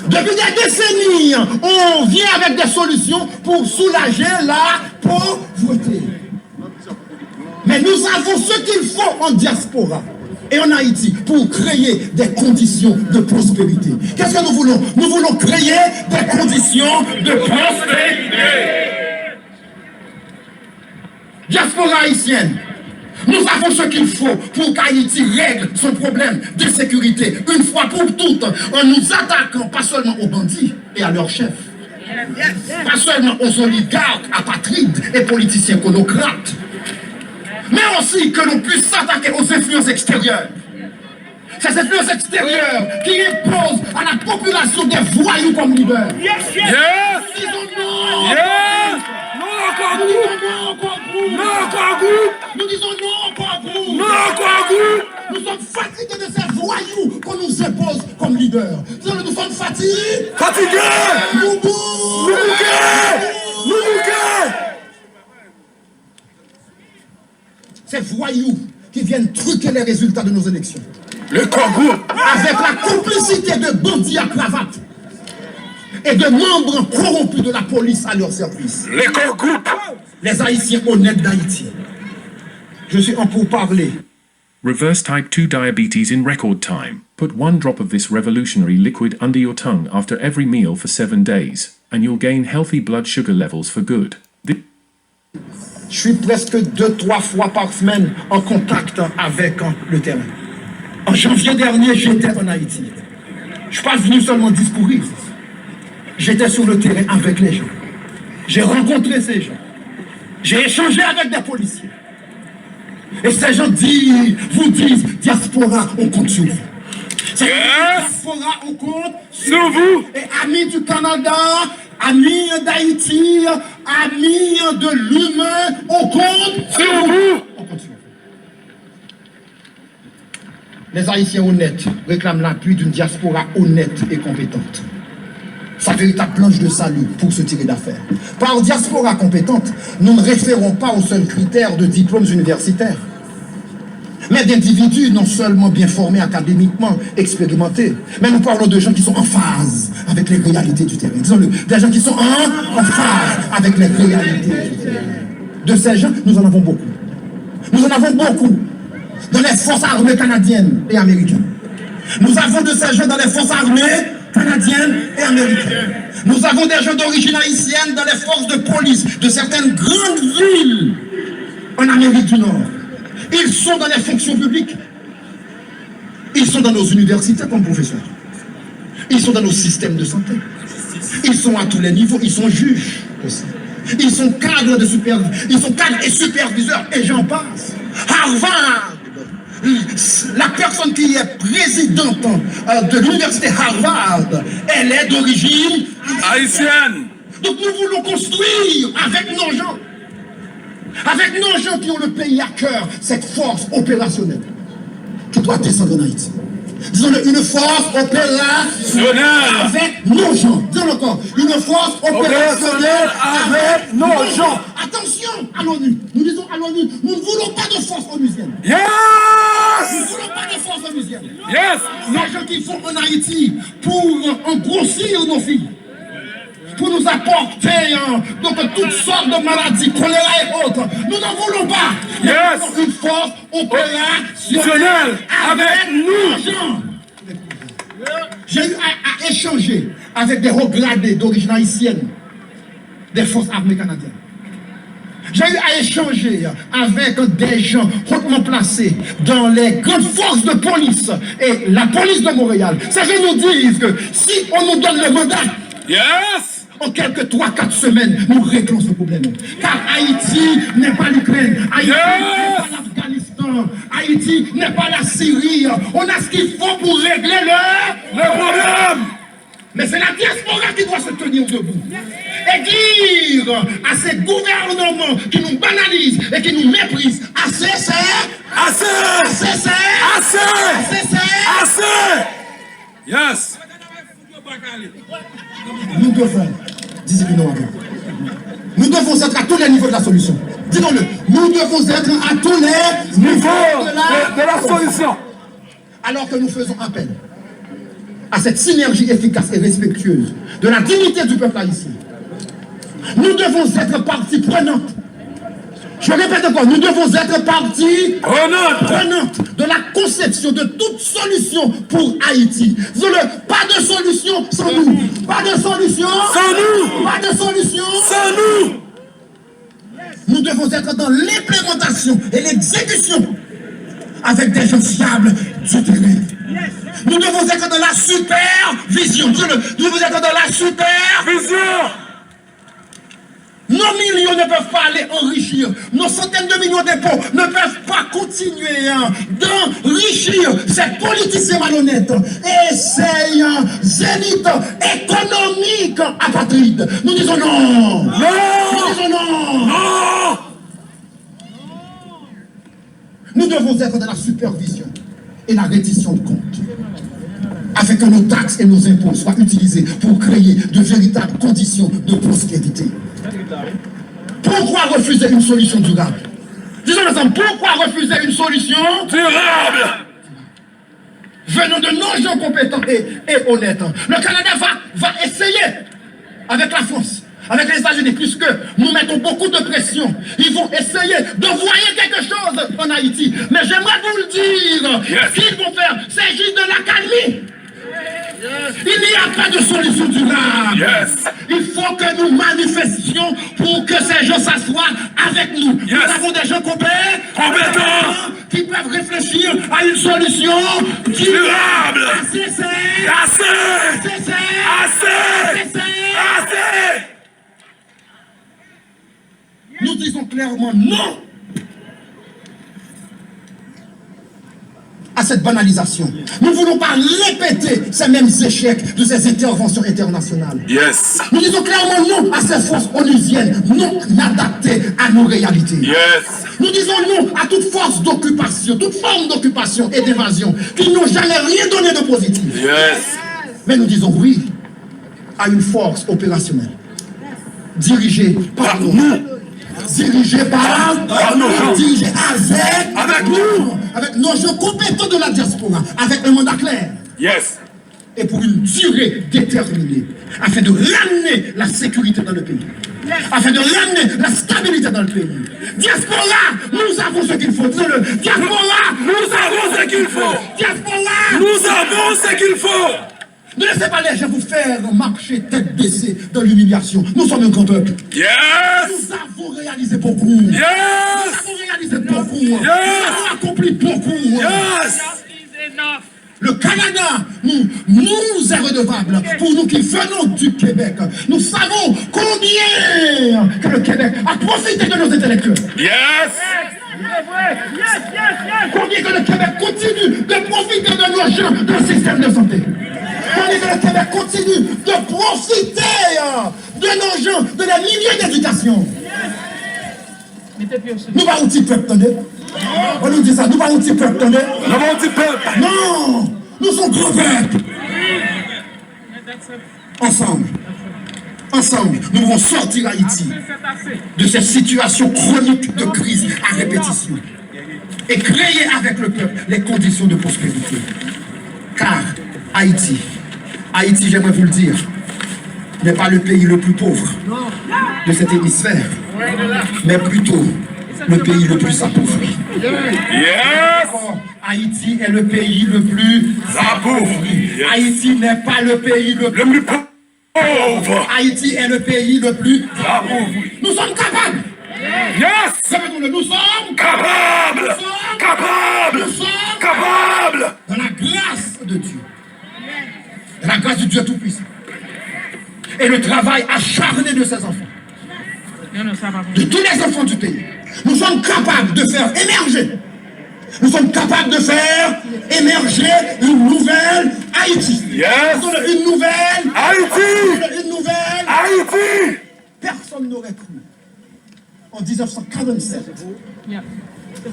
Depuis des décennies, on vient avec des solutions pour soulager la pauvreté. Mais nous avons ce qu'il faut en diaspora et en Haïti pour créer des conditions de prospérité. Qu'est-ce que nous voulons? Nous voulons créer des conditions de prospérité. Diaspora haïtienne, nous avons ce qu'il faut pour qu'Haïti règle son problème de sécurité une fois pour toutes en nous attaquant pas seulement aux bandits et à leurs chefs, pas seulement aux oligarques, apatrides et politiciens conocrates, mais aussi que l'on puisse s'attaquer aux influences extérieures. Ces influences extérieures qui imposent à la population des voyous comme leaders. Yes, yes. Yes. Disons non. Yes. Non encore groupe. Non encore groupe. Nous disons non encore groupe. Non encore groupe. Nous sommes fatigués de ces voyous qu'on nous impose comme leaders. Nous sommes fatigués. Fatigués. Nous bouquets. Ces voyous qui viennent truquer les résultats de nos élections. Le Congo, avec la complicité de bandits à cravate et de membres corrompus de la police à leur service. Les Congo, les Haïtiens honnêtes d'Haïti. Je suis en pourparlers. Reverse type 2 diabetes in record time. Put 1 drop of this revolutionary liquid under your tongue after every meal for 7 days, and you'll gain healthy blood sugar levels for good. Je suis presque 2-3 fois par semaine en contact avec le terrain. En janvier dernier, j'étais en Haïti. Je ne suis pas venu seulement discourir. J'étais sur le terrain avec les gens. J'ai rencontré ces gens. J'ai échangé avec des policiers. Et ces gens vous disent, diaspora, on compte sur vous. Diaspora, on compte sur vous. Et amis du Canada, amis d'Haïti, amis de l'humain, on compte sur vous. On compte sur vous. Les Haïtiens honnêtes réclament l'appui d'une diaspora honnête et compétente. Sa véritable planche de salut pour se tirer d'affaire. Par diaspora compétente, nous ne référons pas aux seuls critères de diplômes universitaires, mais d'individus non seulement bien formés académiquement, expérimentés, mais nous parlons de gens qui sont en phase avec les réalités du terrain. Disons-le, des gens qui sont en phase avec les réalités du terrain. De ces gens, nous en avons beaucoup. Nous en avons beaucoup dans les forces armées canadiennes et américaines. Nous avons de ces gens dans les forces armées canadiennes et américaines. Nous avons des gens d'origine haïtienne dans les forces de police de certaines grandes villes en Amérique du Nord. Ils sont dans les fonctions publiques. Ils sont dans nos universités comme professeurs. Ils sont dans nos systèmes de santé. Ils sont à tous les niveaux. Ils sont juges aussi. Ils sont cadres de superviseurs. Ils sont cadres et superviseurs. Et j'en passe. Harvard. La personne qui est présidente de l'université Harvard, elle est d'origine haïtienne. Donc nous voulons construire avec nos gens. Avec nos gens qui ont le pays à cœur, cette force opérationnelle qui doit descendre en Haïti. Disons-le, une force opérationnelle avec nos gens. Disons-le encore, une force opérationnelle avec nos gens. Attention à l'ONU. Nous disons à l'ONU, nous ne voulons pas de force onusienne. Yes! Nous ne voulons pas de force onusienne. Yes! Les gens qui sont en Haïti pour engrossir nos filles, pour nous apporter donc toutes sortes de maladies, choléra et autres. Nous n'en voulons pas. Yes. Une force opérationnelle avec nous. J'ai eu à échanger avec des regradés d'origine haïtienne des forces armées canadiennes. J'ai eu à échanger avec des gens hautement placés dans les grandes forces de police et la police de Montréal. Ces gens nous disent que si on nous donne le mandat, yes, en quelques 3-4 semaines, nous réglons ce problème. Car Haïti n'est pas l'Ukraine, Haïti n'est pas l'Afghanistan, Haïti n'est pas la Syrie. On a ce qu'il faut pour régler le problème. Mais c'est la diaspora qui doit se tenir debout et dire à ces gouvernements qui nous banalisent et qui nous méprisent, assez c'est, assez, assez c'est, assez, assez c'est, assez. Yes. Nous devons, nous devons être à tous les niveaux de la solution. Disons-le, nous devons être à tous les niveaux de la solution. Alors que nous faisons appel à cette synergie efficace et respectueuse de la dignité du peuple haïtien, nous devons être partie prenante. Je répète encore, nous devons être partie prenante de la conception de toute solution pour Haïti. Disons-le, pas de solution sans nous. Pas de solution sans nous. Pas de solution sans nous. Nous devons être dans l'implémentation et l'exécution avec des gens fiables du terrain. Nous devons être dans la supervision. Nous devons être dans la supervision. Nos millions ne peuvent pas aller enrichir. Nos centaines de millions d'impôts ne peuvent pas continuer d'enrichir ces politiciens malhonnêtes et ces élites économiques apatrides. Nous disons non. Non. Nous disons non. Non. Nous devons être dans la supervision et la reddition de comptes, afin que nos taxes et nos impôts soient utilisés pour créer de véritables conditions de prospérité. Pourquoi refuser une solution durable? Disons ensemble, pourquoi refuser une solution durable venant de nos gens compétents et honnêtes? Le Canada va essayer avec la France, avec les États-Unis, puisque nous mettons beaucoup de pression. Ils vont essayer d'envoyer quelque chose en Haïti. Mais j'aimerais vous le dire, ce qu'ils vont faire, c'est juste de l'accalmie. Il n'y a pas de solution durable. Il faut que nous manifestions pour que ces gens s'assoient avec nous. Nous avons des gens compétents qui peuvent réfléchir à une solution durable. Assez, c'est assez. Assez, c'est assez. Assez. nous disons clairement non à cette banalisation. Nous ne voulons pas répéter ces mêmes échecs de ces interventions internationales. Yes. Nous disons clairement non à ces forces onusiennes non adaptées à nos réalités. Yes. Nous disons non à toute force d'occupation, toute forme d'occupation et d'évasion qui n'ont jamais rien donné de positif. Yes. Mais nous disons oui à une force opérationnelle dirigée par nous. Dirigée par nous. Dirigée avec nous. Avec nos jeunes compétents de la diaspora. Avec un mandat clair. Yes. Et pour une durée déterminée. Afin de ramener la sécurité dans le pays. Afin de ramener la stabilité dans le pays. Diaspora, nous avons ce qu'il faut. Disons-le. Diaspora, nous avons ce qu'il faut. Diaspora, nous avons ce qu'il faut. Ne laissez pas les gens vous faire marcher tête baissée dans l'humiliation. Nous sommes un grand peuple. Yes. Nous avons réalisé beaucoup. Yes. Nous avons réalisé beaucoup. Yes. Nous avons accompli beaucoup. Yes. Le Canada nous est redevable pour nous qui venons du Québec. Nous savons combien que le Québec a profité de nos intellectuels. Yes. Combien que le Québec continue de profiter de nos gens dans le système de santé. Combien que le Québec continue de profiter de nos gens, de la milieu d'éducation. Nous pas un petit peuple, attendez. On nous dit ça, nous pas un petit peuple, attendez. Nous pas un petit peuple. Non, nous sommes grands peuples. Ensemble, nous devons sortir Haïti de cette situation chronique de crise à répétition et créer avec le peuple les conditions de prospérité. Car Haïti, j'aimerais vous le dire, n'est pas le pays le plus pauvre de cet hémisphère, mais plutôt le pays le plus appauvri. Yes. Haïti est le pays le plus appauvri. Yes. Haïti n'est pas le pays le plus pauvre. Haïti est le pays le plus appauvri. Nous sommes capables. Yes. Nous sommes capables. Nous sommes capables. Dans la grâce de Dieu. Dans la grâce de Dieu Tout-Puissant. Et le travail acharné de ses enfants. De tous les enfants du pays. Nous sommes capables de faire émerger. Nous sommes capables de faire émerger une nouvelle Haïti. Yes. Une nouvelle Haïti. Une nouvelle Haïti. Personne n'aurait cru en 1947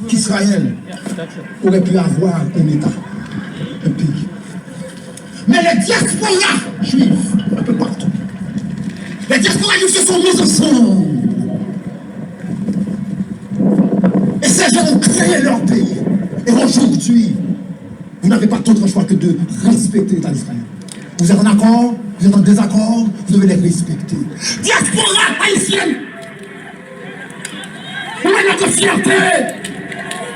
qu'Israël aurait pu avoir un État, un pays. Mais les diasporas juifs, un peu partout, les diasporas juifs se sont mis ensemble. Et ces gens ont créé leur pays. Et aujourd'hui, vous n'avez pas d'autre choix que de respecter l'État d'Israël. Vous êtes en accord, vous êtes en désaccord, vous devez les respecter. Diaspora haïtienne! Où est notre fierté?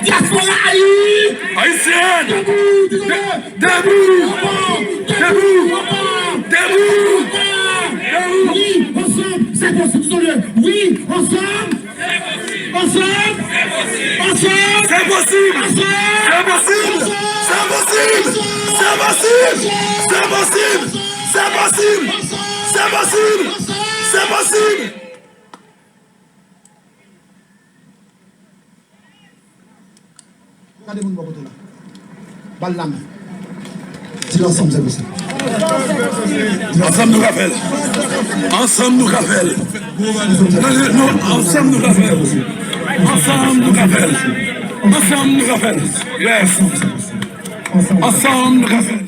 Diaspora haïtienne! Debout! Oui, ensemble, c'est possible, disons-le. Oui, ensemble! Ensemble! C'est possible! C'est possible! C'est possible! C'est possible! C'est possible! C'est possible! C'est possible! C'est possible! Regardez-moi le côté là. Balle la main. Dis l'ensemble, c'est possible. Ensemble nous rappelle. Ensemble nous rappelle. Ensemble nous rappelle. Ensemble nous rappelle. Ensemble nous rappelle. Yes. Ensemble nous rappelle.